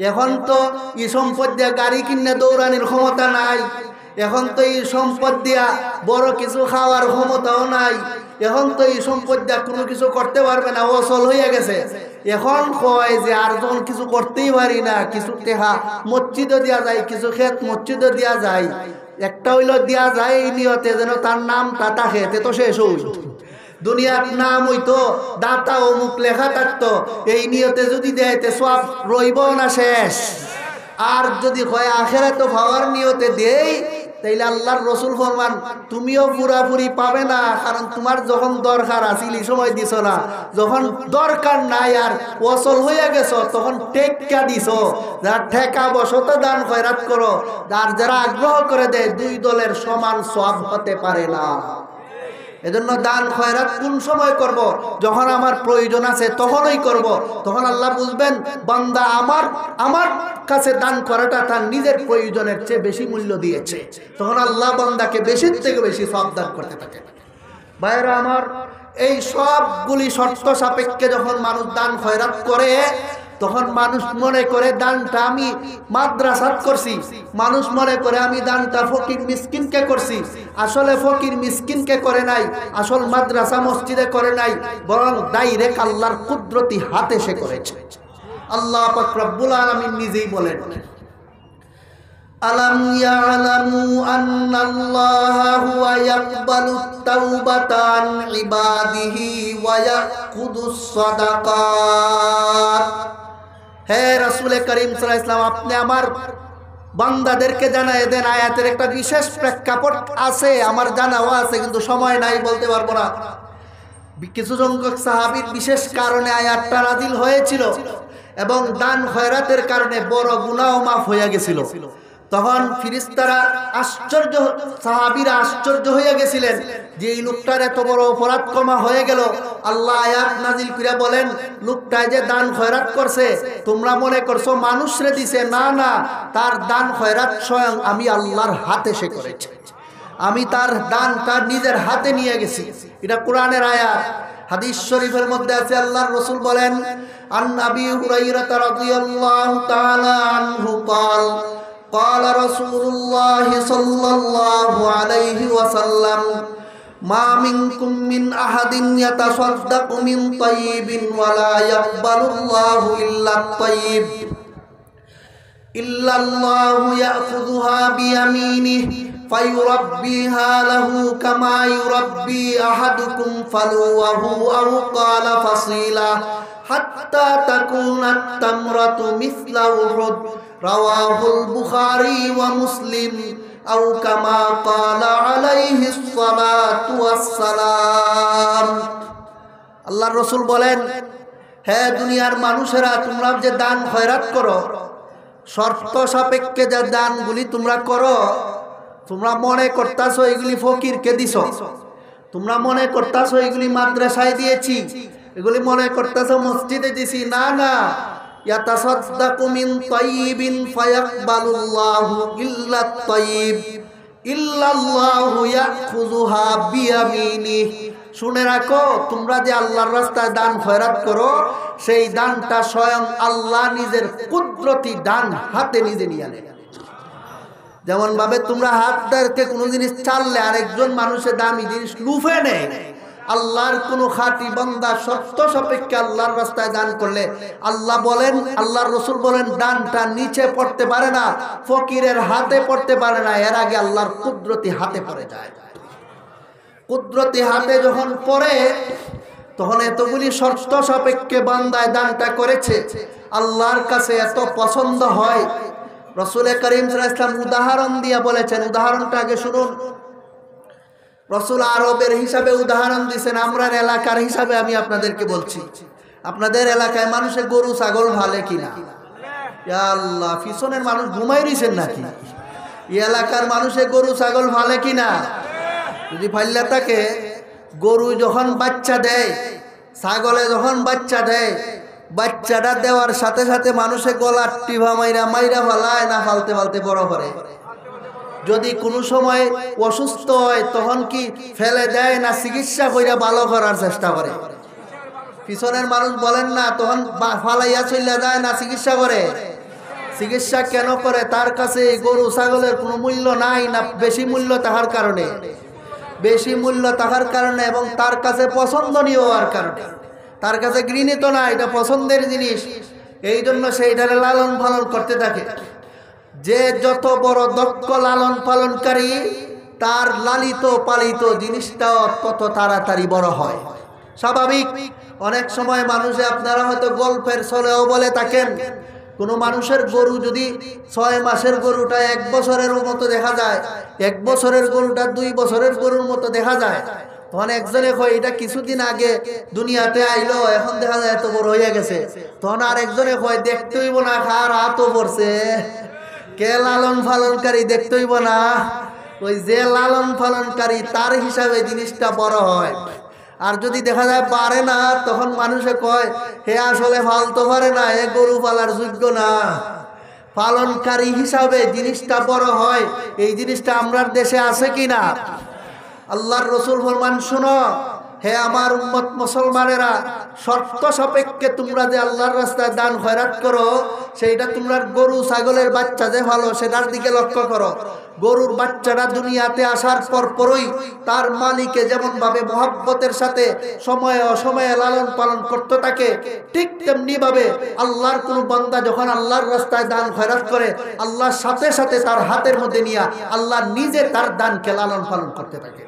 এখন তো এই সম্পদ দিয়া গাড়ি কিনে দৌড়ানির ক্ষমতা নাই, এখন তো এই সম্পদ দিয়া বড় কিছু খাওয়ার ক্ষমতাও নাই, এখন তো এই সম্পদ দিয়া কোনো কিছু করতে পারবে না, অচল হইয়া গেছে। এখন কয় যে আর যখন কিছু করতেই পারি না, কিছু টেহা মসজিদও দিয়া যায়, কিছু ক্ষেত মসজিদও দিয়া যায়, একটা হইল দিয়া যায় এই নিয়তে যেন তার নামটা থাকে, তো শেষ হই দুনিয়ার নাম হইতো, দাতা অমুক লেখা থাকতো, এই নিয়তে যদি দেয়তে সব রইব না শেষ। আর যদি হয় আখেরাতে পাওয়ার নিয়তে দেই, তাইলে আল্লাহর রাসূল ফরমান তুমিও পুরাপুরি পাবে না, কারণ তোমার যখন দরকার আছিল সময় দিছ না, যখন দরকার নাই আর ওসল হইয়া গেছো তখন টেক্কা দিছো। যারা ঠেকা বসত দান খয়রাত করো, আর যারা আগ্রহ করে দেয়, দুই দলের সমান সওয়াব হতে পারে না। এজন্য দান খয়রাত কোন সময় করব? যখন আমার প্রয়োজন আছে তখনই করব। তখন আল্লাহ বুঝবেন বান্দা আমার কাছে দান করাটা তার নিজের প্রয়োজনের চেয়ে বেশি মূল্য দিয়েছে, তখন আল্লাহ বান্দাকে বেশির থেকে বেশি সওয়াব দান করতে থাকে। ভাইরা আমার, এই সবগুলি শর্ত সাপেক্ষে যখন মানুষ দান খয়রাত করে, তখন মানুষ মনে করে দানটা আমি মাদ্রাসাত করছি, মানুষ মনে করে আমি দানটা ফকির মিসকিনকে করছি। আসলে ফকির মিসকিনকে করে নাই, আসল মাদ্রাসা মসজিদে করে নাই, বরং ডাইরেক্ট আল্লাহর কুদরতি হাতে সে করেছে। আল্লাহ পাক রব্বুল আলামিন নিজেই বলেন, আলাম ইয়ালামু আন্নাল্লাহা হুয়া ইয়াকবালুত তাওবাতা আন ইবাদিহি ওয়া ইয়াকুদুস সাদাকাত। হে রাসূল করিম সাল্লাল্লাহু আলাইহি ওয়াসাল্লাম, আপনি আমার বান্দাদেরকে জানায় দেন। আয়াতের একটা বিশেষ প্রেক্ষাপট আছে, আমার জানাও আছে, কিন্তু সময় নাই, বলতে পারবো না। কিছু সংখ্যক সাহাবীর বিশেষ কারণে আয়াতটা নাযিল হয়েছিল এবং দান খয়রাতের কারণে বড় গুনাহ মাফ হয়ে গেছিল। তখন ফেরেশতারা আশ্চর্য, সাহাবীরা আশ্চর্য হয়ে গেছিলেন যে এই লোকটার এত বড় অপরাধ ক্ষমা হয়ে গেল। আল্লাহ আয়াত নাজিল করে বলেন, লোকটাই যে দান খয়রাত করছে তোমরা মনে করছো মানুষরে দিছে, না না, তার দান খয়রাত স্বয়ং আমি আল্লাহর হাতে সে করেছে, আমি তার দানটা নিজের হাতে নিয়ে গেছি। এটা কোরআনের আয়াত। হাদিস শরীফের মধ্যে আছে, আল্লাহর রাসূল বলেন, আন আবি হুরায়রা রাদিয়াল্লাহু তাআলা আনহু قال قال رسول الله صلى الله عليه وسلم ما منكم من أحد يتصدق من طيب ولا يقبل الله إلا الطيب إلا الله يأخذها بيمينه فيربيها له كما يربي أحدكم فلوه أو قال فصيلة حتى تكون التمرة مثل أحد رواه البخاري ومسلم أو كما قال عليه الصلاة والسلام। আল্লাহর রাসূল বলেন, হে দুনিয়ার মানুষেরা, তোমরা যে দান খয়রাত করো, শর্ত সাপেক্ষে যে দানগুলি তোমরা করো, তোমরা মনে করতাছো এগুলি ফকিরকে দিছ, তোমরা মনে করতাছো এগুলি মাদ্রাসায় দিয়েছি, এগুলি মনে করতাছো মসজিদে দিছি। না না, ইয়াতাসাদদাকু মিন তাইয়িবিন ফায়াকবালুল্লাহু ইল্লা তাইয়িব ইল্লাল্লাহু ইয়াখুযুহা বিয়ামিনিহি। শুনে রাখো, তোমরা যে আল্লাহর রাস্তায় দান খয়রাত করো, সেই দানটা স্বয়ং আল্লাহ নিজের কুদরতি দান হাতে নিজে নিয়ে আনে। যেমন ভাবে তোমরা হাত ধরে কোনো জিনিস চাললে আরেকজন মানুষের দামি জিনিস লুফে নেয়, আল্লাহর কোনো খাঁটি বান্দা শর্ত সাপেক্ষে আল্লাহর রাস্তায় দান করলে আল্লাহ বলেন, আল্লাহর রসুল বলেন, দানটা নিচে পড়তে পারে না, ফকিরের হাতে পড়তে পারে না, এর আগে আল্লাহর কুদরতি হাতে পড়ে যায়। কুদরতি হাতে যখন পড়ে তখন এতগুলি শর্ত সাপেক্ষে বান্দায় দানটা করেছে, আল্লাহর কাছে এত পছন্দ হয়। রসুল করিম সাল্লাল্লাহু আলাইহি ওয়াসাল্লাম উদাহরণ দিয়ে বলেছেন, উদাহরণটা আগে শুনুন। রসুল আরবের হিসাবে উদাহরণ দিয়েছেন, আমরা এলাকার হিসাবে আমি আপনাদেরকে বলছি। আপনাদের এলাকায় মানুষে গরু ছাগল ভালে কিনা? ইয়া আল্লাহ, পিছনের মানুষ ঘুমাই দিয়েছেন নাকি? এই এলাকার মানুষে গরু ছাগল ভালে কিনা? যদি ফাইল্লা থাকে, গরু যখন বাচ্চা দেয়, ছাগলে যখন বাচ্চা দেয়, বাচ্চাটা দেওয়ার সাথে সাথে মানুষে গলার টিভা মাইরা মাইরা ফালায় না ফালতে ফালতে বড় করে? যদি কোনো সময় অসুস্থ হয় তখন কি ফেলে দেয় না চিকিৎসা কইরা ভালো করার চেষ্টা করে? পিছনের মানুষ বলেন না, তখন ফালাইয়া চলে যায় না চিকিৎসা করে? চিকিৎসা কেন করে? তার কাছে এই গরু ছাগলের কোনো মূল্য নাই, না বেশি মূল্য তাহার কারণে, বেশি মূল্য তাহার কারণে এবং তার কাছে পছন্দনীয় হওয়ার কারণে। তার কাছে ঘৃণিত না, এটা পছন্দের জিনিস, এই জন্য সেইটারে লালন পালন করতে থাকে। যে যত বড় দক্ষ লালন পালনকারী, তার লালিত পালিত জিনিসটাও তত তাড়াতাড়ি বড় হয়। স্বাভাবিক। অনেক সময় মানুষে, আপনারা হয়তো গল্পের ছলেও বলে থাকেন, কোনো মানুষের গরু যদি 6 মাসের গরুটা 1 বছরের মতো দেখা যায়, 1 বছরের গরুটা 2 বছরের গরুর মতো দেখা যায়, তখন একজনে কয় এটা কিছুদিন আগে দুনিয়াতে আইলো, এখন দেখা যায় এত বড় হয়ে গেছে। তখন আর একজনে কয় দেখতে হইব না, খার হাতও পড়ছে। কে লালন পালনকারী দেখতে হইব না? ওই যে লালন পালনকারী তার হিসাবে জিনিসটা বড় হয়। আর যদি দেখা যায় পারে না, তখন মানুষে কয় হে আসলে ফালতে পারে না, এ গরু পালার যোগ্য না। পালনকারী হিসাবে জিনিসটা বড় হয়। এই জিনিসটা আমরার দেশে আছে কিনা? আল্লাহর রসুল ফরমান, শোনো হে আমার উম্মত মুসলমানেরা, শর্ত সাপেক্ষে তোমরা যে আল্লাহর রাস্তায় দান খয়রাত করো, সেইটা তোমরা গরু ছাগলের বাচ্চা যে ভালো সেটার দিকে লক্ষ্য করো। গরুর বাচ্চারা দুনিয়াতে আসার পরই তার মালিকে যেমন ভাবে মহব্বতের সাথে সময়ে অসময়ে লালন পালন করতে থাকে, ঠিক তেমনি ভাবে আল্লাহর কোন বান্দা যখন আল্লাহর রাস্তায় দান খয়রাত করে, আল্লাহর সাথে সাথে তার হাতের মধ্যে নিয়ে আল্লাহ নিজে তার দানকে লালন পালন করতে থাকে।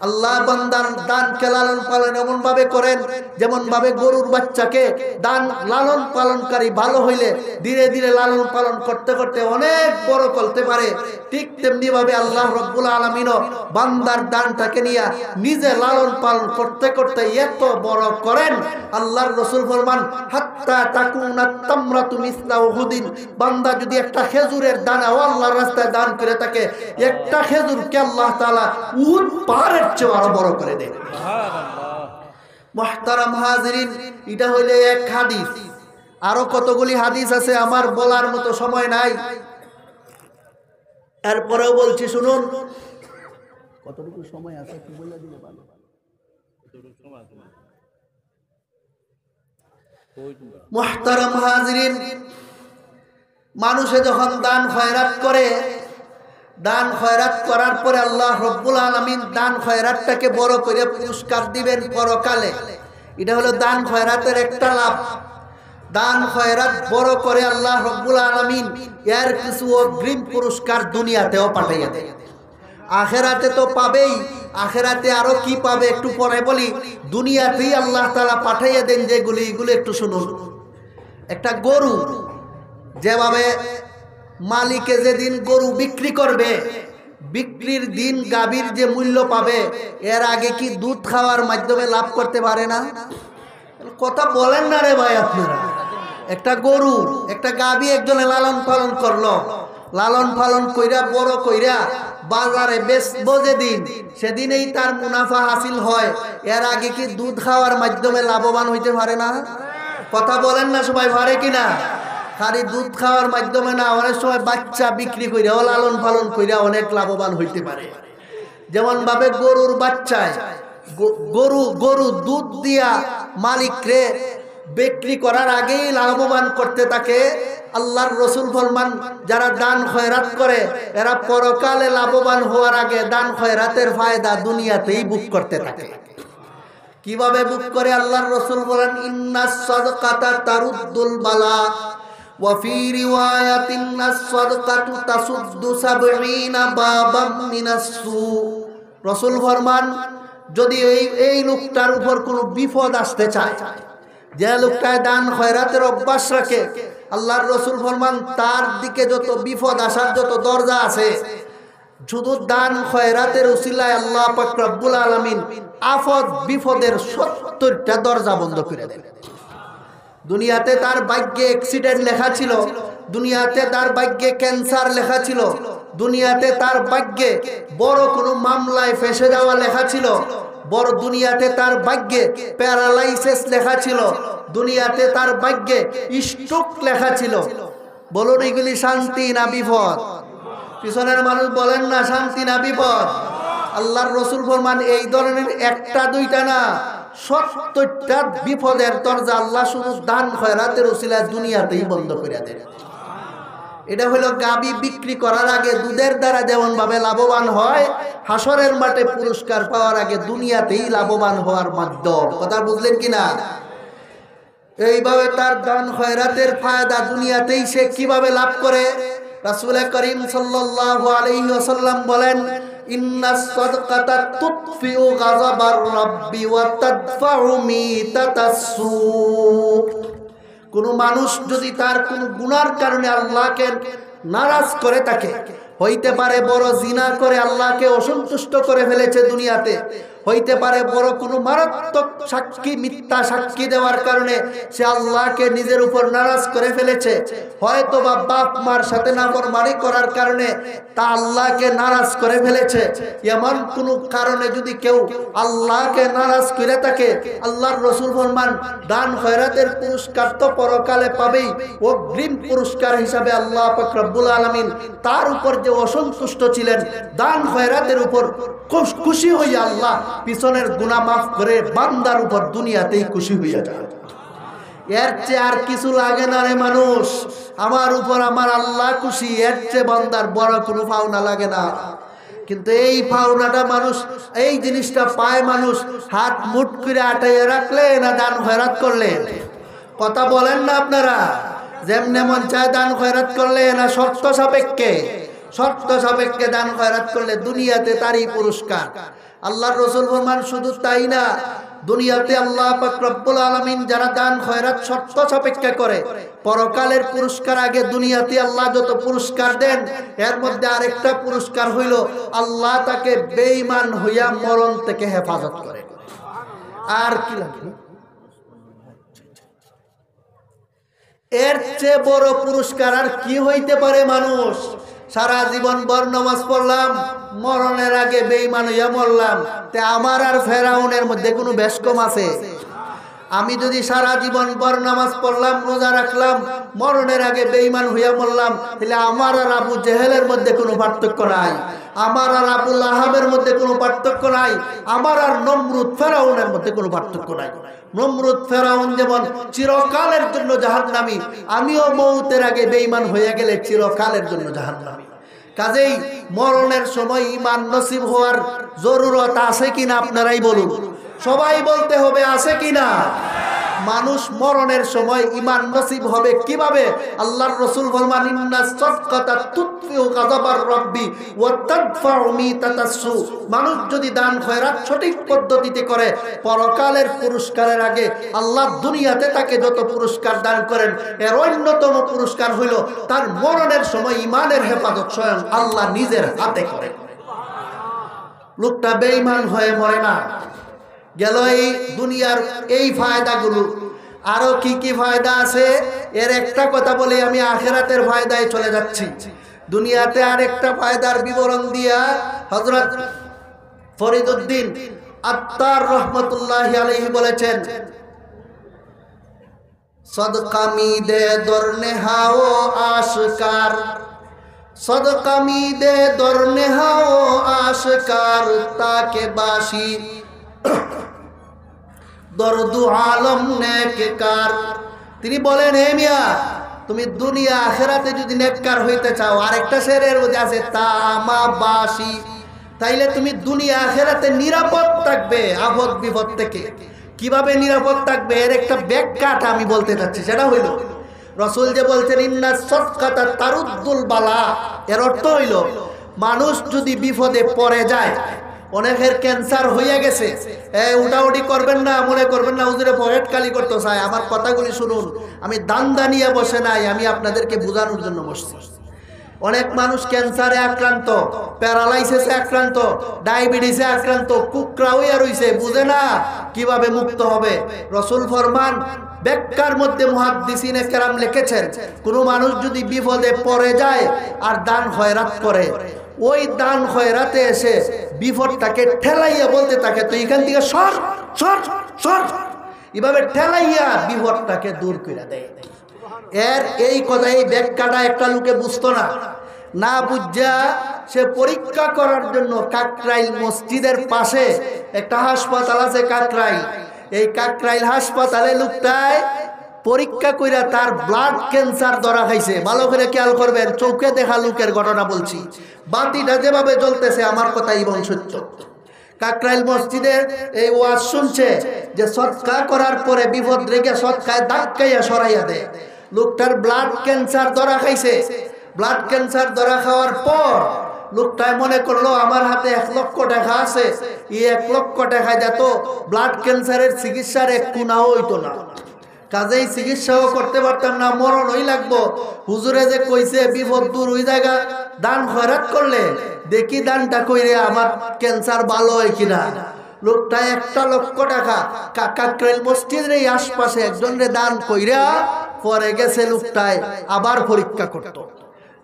আল্লাহ বান্দার দানকে লালন পালন এমন ভাবে করেন যেমন ভাবে গরুর বাচ্চাকে দান লালন পালনকারী ভালো হইলে ধীরে ধীরে লালন পালন করতে করতে অনেক বড় করতে পারে, ঠিক তেমনি ভাবে আল্লাহ রব্বুল আলামিনও বান্দার দানটাকে নিয়ে নিজে লালন পালন করতে করতে এত বড় করেন। আল্লাহর রাসূল ফরমান, হাত্তা তাকুনা তামরাতু মিসলা উহুদিন, বান্দা যদি একটা খেজুরের দানা আল্লাহর রাস্তায় দান করে থাকে, একটা খেজুরকে আল্লাহ তাআলা উহুদ পাহাড়ের চেয়ে আরো বড় করে দেন। মুহতারাম হাজিরিন, এটা হইলে এক হাদিস, আরো কতগুলি হাদিস আছে আমার বলার মতো সময় নাই, এরপরেও বলছি শুনুন। কতটুকু সময় আছে একটু বলে দিলে ভালো। মুহতারাম হাজিরিন, মানুষে যখন দান খয়রাত করে, দান খয়রাত করার পরে আল্লাহ রব্বুল আলামিন দান খয়রাতটাকে বড় করে পুরস্কার দিবেন পরকালে। এটা হলো দান খয়রাতের একটা লাভ। দান খয়রাত বড় করে আল্লাহ রব্বুল আলামিন এর কিছু অগ্রিম পুরস্কার দুনিয়াতেও পাঠাইয়া দেয়। আখেরাতে তো পাবেই, আখেরাতে আরো কি পাবে একটু পরে বলি। দুনিয়াতেই আল্লাহ তাআলা পাঠাইয়া দেন যেগুলি, এগুলো একটু শুনুন। একটা গরু যেভাবে মালিকে যেদিন গরু বিক্রি করবে, বিক্রির দিন গাভীর যে মূল্য পাবে, এর আগে কি দুধ খাওয়ার মাধ্যমে লাভ করতে পারে না? কথা বলেন না রে ভাই আপনারা। একটা গরু, একটা গাভী একজনে লালন পালন করলো, লালন পালন কইরা বড় কইরা বাজারে বেচবো যেদিন, সেদিনেই তার মুনাফা হাসিল হয়। এর আগে কি দুধ খাওয়ার মাধ্যমে লাভবান হইতে পারে না? কথা বলেন না সবাই, পারে কিনা? খালি দুধ খাওয়ার মাধ্যমে না, অনেক সময় বাচ্চা বিক্রি কইরা লালন পালন কইরা অনেক লাভবান হইতে পারে। যেমন ভাবে গরুর বাচ্চায় গরু দুধ দিয়া মালিকরে বিক্রি করার আগেই লাভবান করতে থাকে। আল্লাহর রসুল ফরমান, যারা দান খয়রাত করে এরা পরকালে লাভবান হওয়ার আগে দান খয়রাতের ফায়দা দুনিয়াতেই বুক করতে থাকে। কিভাবে বুক করে? আল্লাহর রসুল বলেন, ইন্নাস সাদকাতা তারুদ্দুল বালা ওয়া ফি রিওয়ায়াতিন নাস সাদকাতু তাসুদ্দু ৭০ বাবাম মিনাস সু। রসুল ফরমান, যদি এই লোকটার উপর কোনো বিপদ আসতে চায়, যে লোকটায় দান খয়রাতের অভ্যাস রাখে, আল্লাহর রসুল ফরমান তার দিকে যত বিপদ আসার যত দরজা আছে, শুধু দান খয়রাতের উসিলায় আল্লাহ পাক রব্বুল আলামিন আফত বিপদের ৭০টা দরজা বন্ধ করে দেন। দুনিয়াতে তার ভাগ্যে অ্যাক্সিডেন্ট লেখা ছিল, দুনিয়াতে তার ভাগ্যে ক্যান্সার লেখা ছিল, দুনিয়াতে তার ভাগ্যে বড় কোনো মামলায় ফেঁসে যাওয়া লেখা ছিল, বড় দুনিয়াতে তার ভাগ্যে প্যারালাইসিস লেখা ছিল, দুনিয়াতে তার ভাগ্যে স্ট্রোক লেখা ছিল। বলুন, এগুলি শান্তি না বিপদ? পিছনের মানুষ বলেন না, শান্তি না বিপদ? আল্লাহর রসুল ফরমান, এই ধরনের একটা দুইটা না, ৭০টা বিপদের দরজা আল্লাহ শুধু দান খয়রাতের উসিলায় দুনিয়াতেই বন্ধ করে দেন। এটা হলো গাবি বিক্রি করার আগে দুধের দ্বারা যেমন ভাবে লাভবান হয়, হাসরের মাঠে পুরস্কার পাওয়ার আগে দুনিয়াতেই লাভবান হওয়ার মাধ্যম। কথা বুঝলেন কিনা? এইভাবে তার দান খয়রাতের ফায়দা দুনিয়াতেই সে কিভাবে লাভ করে? রাসূল করিম সাল্লাল্লাহু আলাইহি ওয়াসাল্লাম বলেন, ইন্নাস সাদকাতা তুতফিউ গাযাবার রাব্বি ওয়া তাদফাউ মিতাতাস সু। কোন মানুষ যদি তার কোন গুনার কারণে আল্লাহকে নারাজ করে থাকে, হইতে পারে বড় জিনা করে আল্লাহকে অসন্তুষ্ট করে ফেলেছে দুনিয়াতে, হইতে পারে বড় কোনো মারাত্মক সাক্ষী মিথ্যা সাক্ষী দেওয়ার কারণে সে আল্লাহকে নিজের উপর নারাজ করে ফেলেছে, হয়তো বা বাপ মার সাথে নাফরমানি করার কারণে তা আল্লাহকে নারাজ করে ফেলেছে। এমন কোনো কারণে যদি কেউ আল্লাহকে নারাজ করে থাকে, আল্লাহর রসুল ফরমান, দান খয়রাতের পুরস্কার তো পরকালে পাবেই, অগ্রিম পুরস্কার হিসাবে আল্লাহ পাক রব্বুল আলামিন তার উপর যে অসন্তুষ্ট ছিলেন, দান খয়রাতের উপর খুশি হইয়া আল্লাহ পিছনের গুনাহ মাফ করে বান্দার উপর দুনিয়াতেই খুশি হইয়া যায়। এর চেয়ে আর কিছু লাগে না রে মানুষ, আমার উপর আমার আল্লাহ খুশি, এর চেয়ে বান্দার বড় কোনো পাওনা লাগে না। কিন্তু এই পাওনাটা মানুষ, এই জিনিসটা পায় মানুষ হাত মুঠ করে আটাইয়া রাখলে না দান খয়রাত করলে? কথা বলেন না আপনারা? যেমনে মন চায় দান খয়রাত করলে না শর্ত সাপেক্ষে? শর্ত সাপেক্ষে দান খয়রাত করলে দুনিয়াতে তারই পুরস্কার। আল্লাহর রাসূল ফরমান, শুধু তাই না, দুনিয়াতে আল্লাহ পাক রব্বুল আলামিন যারা দান খয়রাত শর্ত সাপেক্ষে করে, পরকালের পুরস্কার আগে দুনিয়াতে আল্লাহ যত পুরস্কার দেন, এর মধ্যে আরেকটা পুরস্কার হইল আল্লাহ তাকে বেঈমান হইয়া মরণ থেকে হেফাজত করে। আর কি লাগে? এর চেয়ে বড় পুরস্কার আর কি হইতে পারে? মানুষ সারা জীবন ভর নামাজ পড়লাম, মরণের আগে বেঈমান হইয়া মরলাম, তে আমার আর ফেরাউনের মধ্যে কোনো বেশ কম আছে? আমি যদি সারা জীবন ভর নামাজ পড়লাম, রোজা রাখলাম, মরণের আগে বেঈমান হইয়া মরলাম, তাহলে আমার আর আবু জেহেলের মধ্যে কোনো পার্থক্য নাই, আমার আর আবু লাহাবের মধ্যে কোনো পার্থক্য নাই, আমার আর নমরুদ ফেরাউনের মধ্যে কোনো পার্থক্য নাই। নমরুদ ফেরাউন যেমন চিরকালের জন্য জাহান্নামী, আমিও মৌতের আগে বেঈমান হয়ে গেলে চিরকালের জন্য জাহান্নামী। কাজেই মরণের সময় ঈমান নসিব হওয়ার জরুরত আছে কিনা আপনারাই বলুন? সবাই বলতে হবে, আছে কিনা? মানুষ মরণের সময় ঈমান নসিব হবে কিভাবে? আল্লাহর রাসূল ফরমান, ইন্নাস সাদকাতা তুতফিউ গাযাবার রাব্বি ওয়া তাদফাউ মিতাতাস সু। মানুষ যদি দান খয়রাত সঠিক পদ্ধতিতে করে, পরকালের পুরস্কারের আগে আল্লাহ দুনিয়াতে তাকে যত পুরস্কার দান করেন, এর অন্যতম পুরস্কার হইল তার মরণের সময় ঈমানের হেফাজত স্বয়ং আল্লাহ নিজের হাতে করে। লোকটা বেঈমান হয়ে মরে না, গেল এই দুনিয়ার এই ফায়দাগুলো। আরো কি কি ফায়দা আছে এর একটা কথা বলে আমি আখিরাতের ফায়দায় চলে যাচ্ছি। দুনিয়াতে আরেকটা ফায়দার বিবরণ দিয়া হযরত ফরিদউদ্দিন আত্তার রহমতুল্লাহি আলাইহি বলেছেন, সদকা মিদে দরনে হাও আশকার, সদকা মিদে দরনে হাও আশকার, তাকে বাসি দরদু আলম নেককার। তিনি বলেন, হে মিয়া, তুমি দুনিয়া আখিরাতে যদি নেককার হইতে চাও, আরেকটা শেরের মধ্যে আছে তামা বাসি, তাইলে তুমি দুনিয়া আখিরাতে নিরাপদ থাকবে আপদ বিপদ থেকে। কিভাবে নিরাপদ থাকবে এর একটা ব্যাখ্যাটা আমি বলতে চাচ্ছি। সেটা হইল, রাসূল যে বলছেন ইন্না সাদকাতা তারুদ্দুল বালা, এর অর্থ হইল মানুষ যদি বিপদে পড়ে যায়, অনেকের ক্যান্সার হয়ে গেছে, উঠাউঠি করবেন না, মনে করবেন না হুজুরে পকেট খালি করতে চায়। আমার কথাগুলি শুনুন, আমি দান্দা নিয়ে বসে নাই, আমি আপনাদেরকে বোঝানোর জন্য বসছি। অনেক মানুষ ক্যান্সারে আক্রান্ত, প্যারালাইসিসে আক্রান্ত, ডায়াবেটিসে আক্রান্ত, কুকরা হইয়া রইছে, বুঝে না কিভাবে মুক্ত হবে। রাসূল ফরমান, ব্যাখ্যার মধ্যে মুহাদ্দিসিনে কেরাম লিখেছেন, কোন মানুষ যদি বিপদে পড়ে যায় আর দান খয়রাত করে, ওই দান খয়রাতে এসে বিপদটাকে ঠেলাইয়া বলতে থাকে, তো এখান থেকে সর সর সর, এভাবে ঠেলাইয়া বিপদটাকে দূর করে দেয়। এর এই কথা, এই ব্যাখ্যাটা একটা লোকে বুঝতো না, না বুঝা সে পরীক্ষা করার জন্য কাকরাইল মসজিদের পাশে একটা হাসপাতাল আছে কাকরাইল, এই কাকরাইল হাসপাতালে লোকটায় পরীক্ষা কইরা তার ব্লাড ক্যান্সার ধরা খাইছে। ভালো করে খেয়াল করবেন, চোখে দেখা লোকের ঘটনা বলছি, বাতিটা যেভাবে জ্বলতেছে আমার কথা এবং সত্য। কাকরাইল মসজিদে এই ওয়াজ শুনছে যে সৎকা করার পরে বিপদ রেখে সৎকায় ধাক্কাইয়া সরাইয়া দেয়। লোকটার ব্লাড ক্যান্সার ধরা খাইছে। ব্লাড ক্যান্সার ধরা খাওয়ার পর লোকটায় মনে করলো আমার হাতে 1 লক্ষ টাকা আছে, এই 1 লক্ষ টাকা যেত ব্লাড ক্যান্সারের চিকিৎসার এক কুনাও হইতো না, কাজেই চিকিৎসাও করতে পারতাম না, মরণই লাগবো। হুজুরে যে কইছে বিপদ দূর ওই জায়গা দান খয়রাত করলে দেখি দানটা কইরে আমার ক্যান্সার ভালো হয় কিনা। লোকটা 1 লক্ষ টাকা কাকরাইল মসজিদের এই আশপাশে একজনের দান কইরা পরে গেছে লোকটায় আবার পরীক্ষা করত।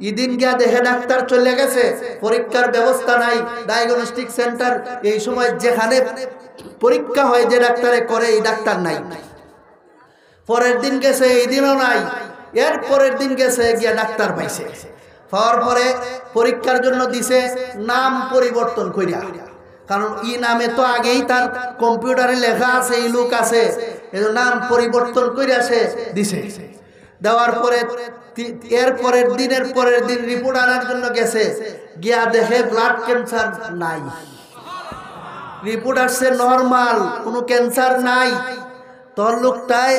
ইদিন গিয়া দেখে ডাক্তার চলে গেছে, পরীক্ষার ব্যবস্থা নাই, ডায়াগনস্টিক সেন্টার এই সময় যেখানে পরীক্ষা হয় যে ডাক্তারে করে এই ডাক্তার নাই। পরের দিন গেছে, এই দিনও নাই, এর পরের দিন গেছে, গিয়া ডাক্তার পাইছে, পাওয়ার পরে পরীক্ষার জন্য দিছে নাম পরিবর্তন কইরা, কারণ ই নামে তো আগেই তার কম্পিউটারে লেখা আছে, এই লোক আছে, এই নাম পরিবর্তন কইরা সে দিছে। দেওয়ার পরে এর পরের দিন রিপোর্ট আনার জন্য গেছে, গিয়া দেখে ব্লাড ক্যান্সার নাই, রিপোর্ট আসছে নরমাল, কোনো ক্যান্সার নাই। তোর লোকটায়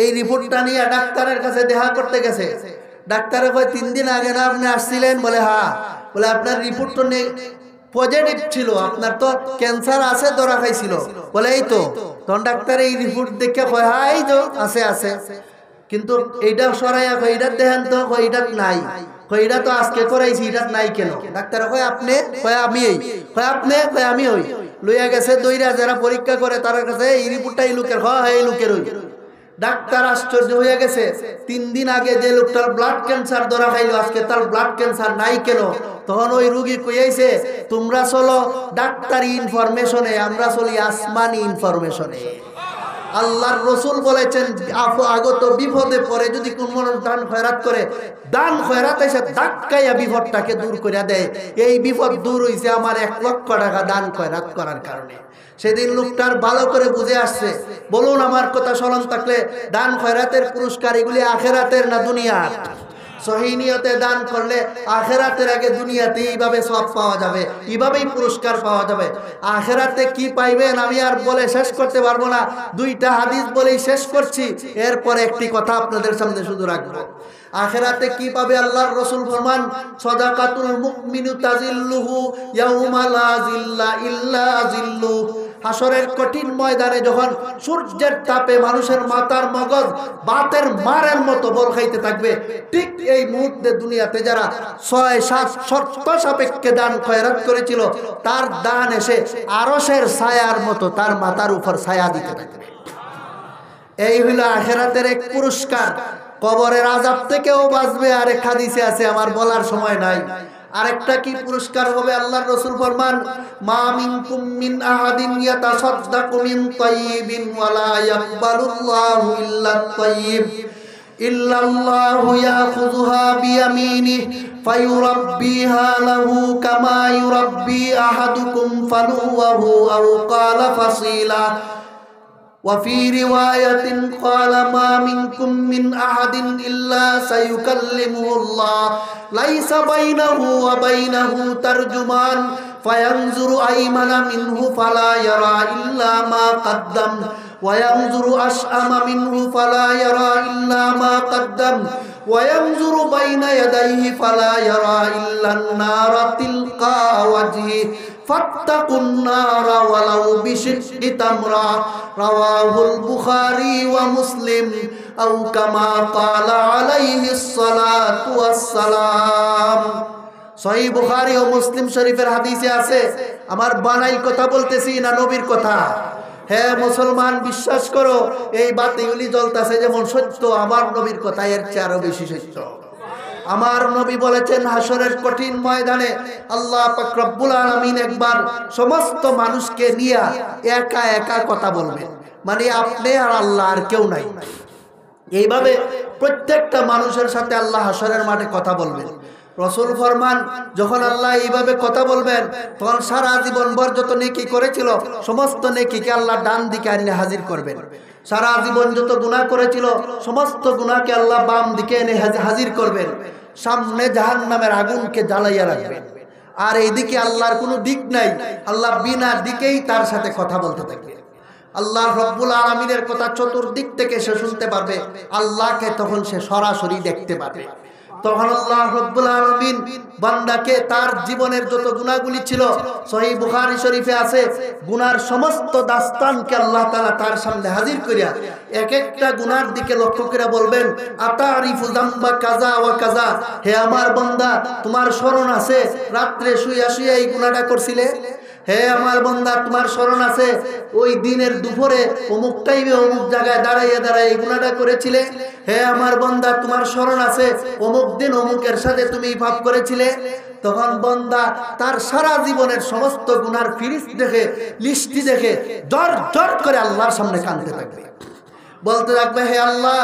এই রিপোর্টটা নিয়ে ডাক্তারের কাছে দেখা করতে গেছে। ডাক্তারে কয় 3 দিন আগে না আপনি আসছিলেন? বলে হ্যাঁ। বলে আপনার রিপোর্ট তো পজিটিভ ছিল, আপনার তো ক্যান্সার আছে ধরা খাইছিল। বলে এই তো। তখন ডাক্তার এই রিপোর্ট দেখে কয় হ্যাঁ এই তো আছে আছে, কিন্তু এইটা সরাইয়া কয় এইটা দেখেন তো, কয় এইটা নাই, কয় এটা তো আজকে করাইছি, এটা নাই কেন? ডাক্তার কয় আপনি? কয় আমি এই। কয় আপনি? কয় আমি ওই। লইয়া গেছে দইরা যারা পরীক্ষা করে তার কাছে, এই রিপোর্টটা এই লোকের, হয় এই লোকের ওই। ডাক্তার আশ্চর্য হয়ে গেছে, 3 দিন আগে যে লোকটার ব্লাড ক্যান্সার ধরা খাইলো আজকে তার ব্লাড ক্যান্সার নাই কেন? তখন ওই রোগী কইয়াছে, তোমরা চলো ডাক্তারি ইনফরমেশনে, আমরা চলি আসমানি ইনফরমেশনে। আল্লাহর রাসূল বলেছেন, আগত বিপদে পড়ে যদি কোন মানুষ দান খয়রাত করে, দান খয়রাত এসে ধাক্কাইয়া বিপদটাকে দূর করে দেয়। এই বিপদ দূর হইছে আমার 1 লক্ষ টাকা দান খয়রাত করার কারণে। সেদিন লোকটার ভালো করে বুঝে আসছে। বলুন আমার কথা স্মরণ থাকলে, দান খয়রাতের পুরস্কার এগুলি আখেরাতের না দুনিয়ার? সহি নিয়তে দান করলে আখেরাতের আগে দুনিয়াতে এইভাবে সওয়াব পাওয়া যাবে, এইভাবেই পুরস্কার পাওয়া যাবে। আখেরাতে কি পাইবেন আমি আর বলে শেষ করতে পারবো না, 2টা হাদিস বলেই শেষ করছি, এরপরে একটি কথা আপনাদের সামনে শুধু রাখবো। আখেরাতে কি পাবে আল্লাহর রাসূল ফরমান, সাদাকাতুল মুমিনু তাজিল্লুহু ইয়াউমা লা জিল্লা ইল্লা জিল্লু। হাসরের কঠিন ময়দানে যখন সূর্যের তাপে মানুষের মাথার মগজ বাতের মারের মতো বল খাইতে থাকবে, ঠিক এই মুহূর্তে দুনিয়াতে যারা 6-7 শর্ত সাপেক্ষে দান খয়রাত করেছিল, তার দান এসে আরশের ছায়ার মতো তার মাথার উপর ছায়া দিতে থাকবে। এই হইল আখিরাতের এক পুরস্কার। কবরের আযাব থেকেও বাঁচবে। আরেক হাদিসে আছে, আমার বলার সময় নাই। আরেকটা কি পুরস্কার হবে? আল্লাহর রাসূল ফরমান, মা মিনকুম মিন আহাদিন ইয়াতাসাদদাকু মিন তাইয়িবিন ওয়ালা ইয়াকবালুল্লাহু ইল্লা তাইয়িব ইল্লাল্লাহু ইয়াখুযুহা বিয়ামিনিহি ফায়ুরাব্বিহা লাহু কামা ইউরাব্বি আহাদুকুম ফালুওয়াহু আও ক্বালা ফাসিলা। وفي رواية قال ما منكم من أحد إلا سيكلمه الله ليس بينه وبينه ترجمان فينظر أيمن منه فلا يرى إلا ما قدم وينظر أشأم منه فلا يرى إلا ما قدم وينظر بين يديه فلا يرى إلا النار تلقاء وجهه فاتقوا النار ولو بشق تمرة رواه البخاري ومسلم أو كما قال عليه الصلاة والسلام। সহিহ বুখারী ও মুসলিম শরীফের হাদিসে আছে, আমার বানাইল কথা বলতেছি না নবীর কথা। হ্যাঁ মুসলমান, বিশ্বাস করো, এই বাতিগুলি জ্বলতেছে যেমন সত্য, আমার নবীর কথা এর চেয়ে আরো বেশি সত্য। আমার নবী বলেছেন, হাসরের কঠিন ময়দানে আল্লাহ পাক রব্বুল আলামিন একবার সমস্ত মানুষকে নিয়ে একা একা কথা বলবেন, মানে আপনি আর আল্লাহ, আর কেউ নাই। এইভাবে প্রত্যেকটা মানুষের সাথে আল্লাহ হাসরের মাঠে কথা বলবেন। রাসূল ফরমান, যখন আল্লাহ এইভাবে কথা বলবেন, তখন সারা জীবন ভর যত নেকি করেছিল সমস্ত নেকিকে আল্লাহ ডান দিকে এনে হাজির করবেন। সারা জীবন যত গুনাহ করেছিল সমস্ত গুনাহকে আল্লাহ বাম দিকে এনে হাজির করবেন। সামনে জাহান্নামের আগুনকে জ্বালাইয়া রাখবেন। আর এইদিকে আল্লাহর কোনো দিক নাই, আল্লাহ বিনা দিকেই তার সাথে কথা বলতে থাকবে। আল্লাহ রব্বুল আলামিনের কথা চতুর্দিক থেকে সে শুনতে পারবে, আল্লাহকে তখন সে সরাসরি দেখতে পারবে। তখন আল্লাহ রব্বুল আলামিন বান্দাকে তার জীবনের যত গুনাহগুলি ছিল, সহিহ বুখারী শরীফে আছে, গুনার সমস্ত দাস্তানকে আল্লাহ তাআলা তার সামনে হাজির করিয়া এক একটা গুনার দিকে লক্ষ্য করে বলবেন, আতারিফু যামবা কাজা ওয়া কাজা, হে আমার বান্দা, তোমার স্মরণ আছে রাত্রে শুইয়া শুইয়া এই গুনাহটা করছিলে? হে আমার বান্দা, তোমার স্মরণ আছে ওই দিনের দুপুরে অমুক টাইমে অমুক জায়গায় দাঁড়াইয়া দাঁড়াই এই গুনাহটা করেছিলে? হে আমার বান্দা, তোমার স্মরণ আছে অমুক দিন অমুকের সাথে তুমি পাপ করেছিলে? তখন বান্দা তার সারা জীবনের সমস্ত গুনার ফিরিস্ত দেখে, লিস্টি দেখে জর জর করে আল্লাহর সামনে কাঁদতে থাকবে, বলতে থাকবে, হে আল্লাহ,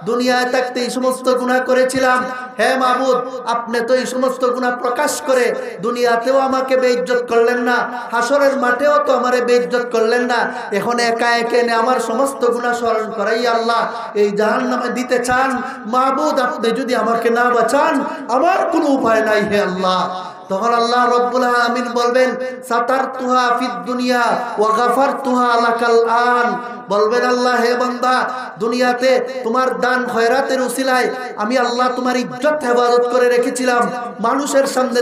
দুনিয়ায় থাকতে এই সমস্ত গুনাহ করেছিলাম। হে মাবুদ, আপনি তো এই সমস্ত গুনাহ প্রকাশ করে দুনিয়াতেও আমাকে বেইজ্জত করলেন না, হাসরের মাঠেও তো আমারে বেইজ্জত করলেন না। এখন একা একা এনে আমার সমস্ত গুনাহ স্মরণ করাই আল্লাহ এই জাহান্নামে দিতে চান। মাবুদ, আপনি যদি আমাকে না বাঁচান আমার কোনো উপায় নাই হে আল্লাহ। তখন আল্লাহ রব্বুল আলামিন বলবেন, সাতারতুহা ফিদ দুনিয়া ওয়া গাফারতুহা লাকাল আন, বলবেন আল্লাহ, হে বান্দা, দুনিয়াতে তোমার দান খয়রাতের উসিলায় আমি আল্লাহ তোমার ইজ্জত হেফাজত করে রেখেছিলাম, মানুষের সামনে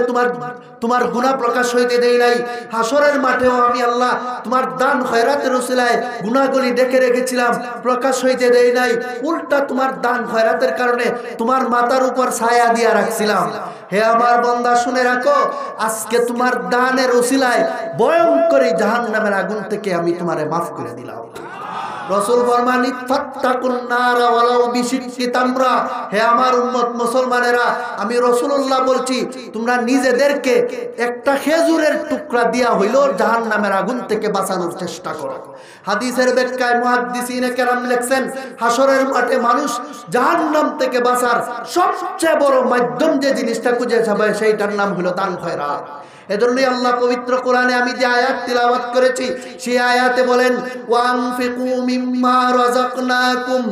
তোমার গুনাহ প্রকাশ হইতে দেই নাই। হাসরের মাঠেও আমি আল্লাহ তোমার দান খয়রাতের উসিলায় গুনাহগুলি ডেকে রেখেছিলাম, প্রকাশ হইতে দেই নাই। উল্টা তোমার দান খয়রাতের কারণে তোমার মাথার উপর ছায়া দিয়া রাখছিলাম। হে আমার বান্দা, শুনে রাখো, আজকে তোমার দানের উসিলায় ভয়ঙ্কর জাহান্নামের আগুন থেকে আমি তোমারে মাফ করে দিলাম। রাসূল ফরমান, ইত্তাকুন নারা ওয়ালাউ বিশিক্কি তামরা, হে আমার উম্মত মুসলমানেরা, আমি রাসূলুল্লাহ বলছি, তোমরা নিজেদেরকে একটা খেজুরের টুকরা দিয়া হইল জাহান্নামের আগুন থেকে বাঁচানোর চেষ্টা করো। হাদিসের ব্যাখ্যায় মুহাদ্দিসিনে কেরাম লেখছেন, হাসরের মাঠে মানুষ জাহান্নাম থেকে বাঁচার সবচেয়ে বড় মাধ্যম যে জিনিসটা খুঁজে পাবে সেইটার নাম হলো দান খয়রাত। এজন্যই আল্লাহ পবিত্র কোরআনে আমি যে আয়াত তিলাওয়াত করেছি সেই আয়াতে বলেন, ওয়ানফিকু মিম্মা রাযাকনাকুম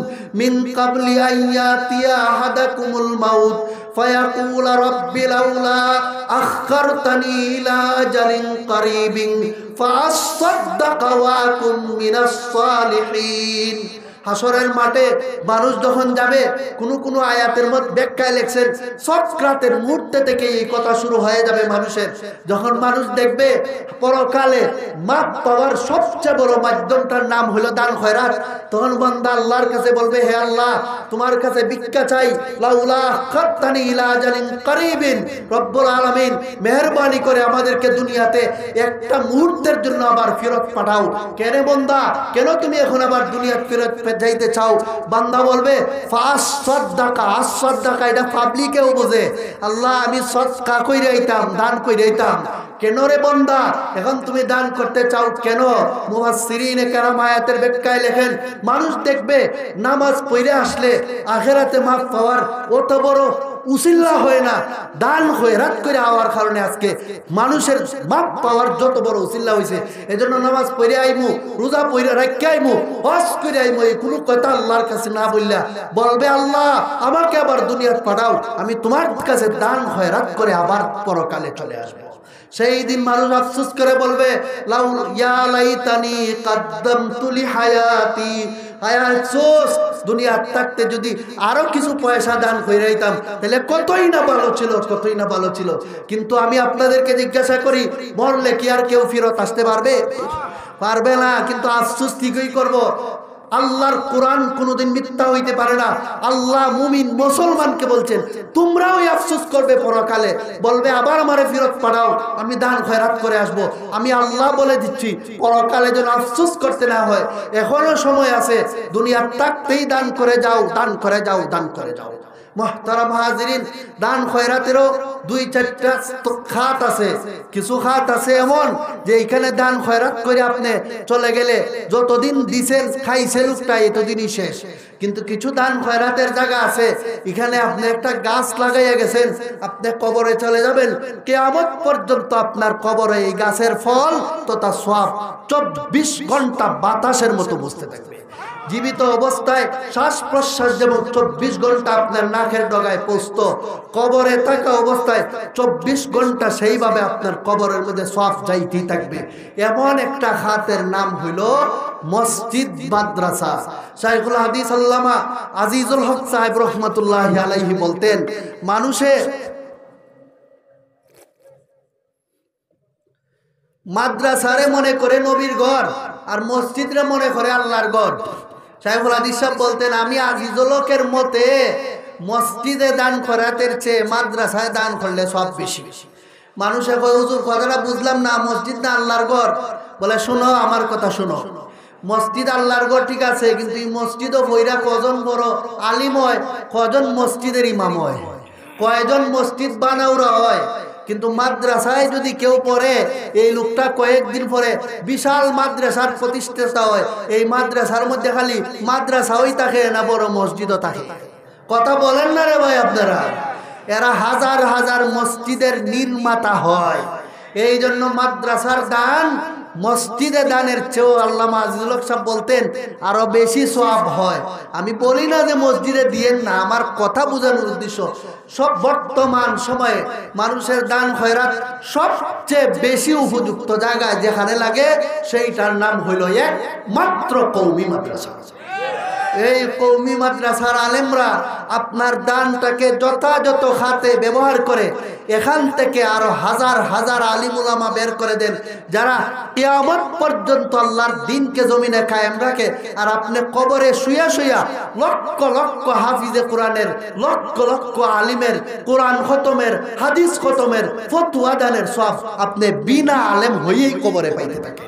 মিন ক্বাবলি আইয়াতিয়া আহাদাকুমুল মাউত ফায়াকুল রাব্বি লাউলা আখখারতানি ইলা আজালিন কারীবিন ফাআসসাদদাকা ওয়া আকুম মিনাস সালিহিন। হাসরের মাঠে মানুষ যখন যাবে, কোন আয়াতের মধ্যে ব্যাখ্যায় লেখছেন সক্রাতের মুহূর্তে থেকে এই কথা শুরু হয়ে যাবে মানুষের। যখন মানুষ দেখবে পরকালে মাপ পাওয়ার সবচেয়ে বড় মাধ্যমটার নাম হলো দান খয়রাত, তখন বান্দা আল্লাহর কাছে বলবে, হে আল্লাহ, তোমার কাছে ভিক্ষা চাই, লাউলা আখখারতানি ইলা আজালিন কারীবিন, রব্বুল আলামিন মেহেরবানি করে আমাদেরকে দুনিয়াতে একটা মুহূর্তের জন্য আবার ফেরত পাঠাও। কেন বান্দা, কেন তুমি এখন আবার দুনিয়াতে ফেরত যাইতে চাও, বান্দা বলবে ফাস সাদকা, আসাদকা, এটা পাবলিকেও বোঝে। আল্লাহ আমি সদকা কইরা আইতাম, দান কইরা আইতাম। কেন রে বান্দা এখন তুমি দান করতে চাও কেন? মুফাসসিরিনে কেরাম আয়াতের ব্যাখ্যায় লেখেন, মানুষ দেখবে নামাজ পড়ে আসলে আখিরাতে মাফ পাওয়ার অত বড় উসিল্লা হয় না, দান খয়রাত করে আওয়ার কারণে আজকে মানুষের মাপ পাওয়ার যত বড় উসিল্লা হয়েছে। এজন্য নামাজ পড়ে আইমু, রোজা পড়ে রাখতে আইমু, হজ করে আইমু, এই কোনো কথা আল্লাহর কাছে না বললা বলবে আল্লাহ আমাকে আবার দুনিয়াত পাঠাও, আমি তোমার কাছে দান খয়রাত করে আবার পরকালে চলে আসবো। সেই দিন মানুষ আফসোস করে বলবে লাউ ইয়া লাইতানি কদ্দামতু লি হায়াতি, আয় আফসোস দুনিয়ার থাকতে যদি আরো কিছু পয়সা দান কইরাইতাম তাহলে কতই না ভালো ছিল, কতই না ভালো ছিল। কিন্তু আমি আপনাদেরকে জিজ্ঞাসা করি, মরলে কি আর কেউ ফেরত আসতে পারবে? পারবে না। কিন্তু আফসোস ঠিকই করব। আল্লাহর কোরআন কোনোদিন মিথ্যা হইতে পারে না। আল্লাহ মুমিন মুসলমানকে বলছেন তোমরাও আফসোস করবে পরকালে, বলবে আবার আমারে ফেরত পাঠাও, আমি দান খয়রাত করে আসব। আমি আল্লাহ বলে দিচ্ছি পরকালে যেন আফসোস করতে না হয়। এখনো সময় আছে, দুনিয়ার থাকতেই দান করে যাও, দান করে যাও, দান করে যাও। মুহতারাম হাজিরিন, দান খয়রাতেরও দুই চারটা খাত আছে। কিছু খাত আছে এমন যে এখানে দান খয়রাত করে আপনি চলে গেলে যতদিন দিছেন খাইছে লোকটা এতদিনই শেষ। কিন্তু কিছু দান খয়রাতের জায়গা আছে, এখানে আপনি একটা গাছ লাগাইয়া গেছেন, আপনি কবরে চলে যাবেন, কিয়ামত পর্যন্ত আপনার কবরে এই গাছের ফল তথা সওয়াব 24 ঘন্টা বাতাসের মতো বসতে থাকবে। জীবিত অবস্থায় শ্বাস প্রশ্বাস যেমন 24 ঘন্টা আপনার নাকের ডগায় পৌঁছত, কবরে থাকা অবস্থায় 24 ঘন্টা সেইভাবে আপনার কবরের মধ্যে সওয়াব যাইতেই থাকবে। এমন একটা খাতের নাম হইল মসজিদ মাদ্রাসা। শাইখুল হাদিস আল্লামা আজিজুল হক সাহেব রহমাতুল্লাহি আলাইহি বলতেন, মানুষে মাদ্রাসারে মনে করে নবীর ঘর আর মসজিদরে মনে করে আল্লাহর ঘর। শাইখুল হাদিস সাহেব বলতেন, আমি আজিজুল হকের মতে মসজিদে দান করাতের চেয়ে মাদ্রাসায় দান করলে সব বেশি। মানুষে কয় হুজুর কথাটা বুঝলাম না, মসজিদ না আল্লাহর ঘর? বলে শোনো আমার কথা শোনো, মসজিদ আল্লাহর ঘর ঠিক আছে, কিন্তু এই মসজিদও বইরা কজন বড় আলিম হয়, কজন মসজিদের ইমাম হয়, কয়জন মসজিদ বানাউরা হয়। কিন্তু মাদ্রাসায় যদি কেউ পড়ে, এই লোকটা কয়েকদিন পরে বিশাল মাদ্রাসার প্রতিষ্ঠাতা হয়। এই মাদ্রাসার মধ্যে খালি মাদ্রাসাই থাকে না, বড় মসজিদও থাকে। কথা বলেন না রে ভাই আপনারা? এরা হাজার হাজার মসজিদের নির্মাতা হয়। এই জন্য মাদ্রাসার দান মসজিদে দানের চেয়েও আল্লামা আজিজুল হক সাহেব বলতেন আরো বেশি সওয়াব হয়। আমি বলি না যে মসজিদে দিয়েন না, আমার কথা বোঝানোর উদ্দেশ্য সব বর্তমান সময়ে মানুষের দান খয়রাত সবচেয়ে বেশি উপযুক্ত জায়গায় যেখানে লাগে সেইটার নাম হইল একমাত্র কওমি মাদ্রাসা। এই কওমি মাদ্রাসার আলেমরা আপনার দানটাকে যথাযথ খাতে ব্যবহার করে এখান থেকে আরো হাজার হাজার আলিম উলামা বের করে দেন, যারা কিয়ামত পর্যন্ত আল্লাহর দ্বীনকে জমিনে কায়েম রাখে। আর আপনি কবরে শুয়া শুয়া লক্ষ লক্ষ হাফিজে কোরআনের, লক্ষ লক্ষ আলিমের কোরআন খতমের, হাদিস খতমের, ফতোয়া দানের সব আপনি বিনা আলেম হয়েই কবরে পাইতে থাকে।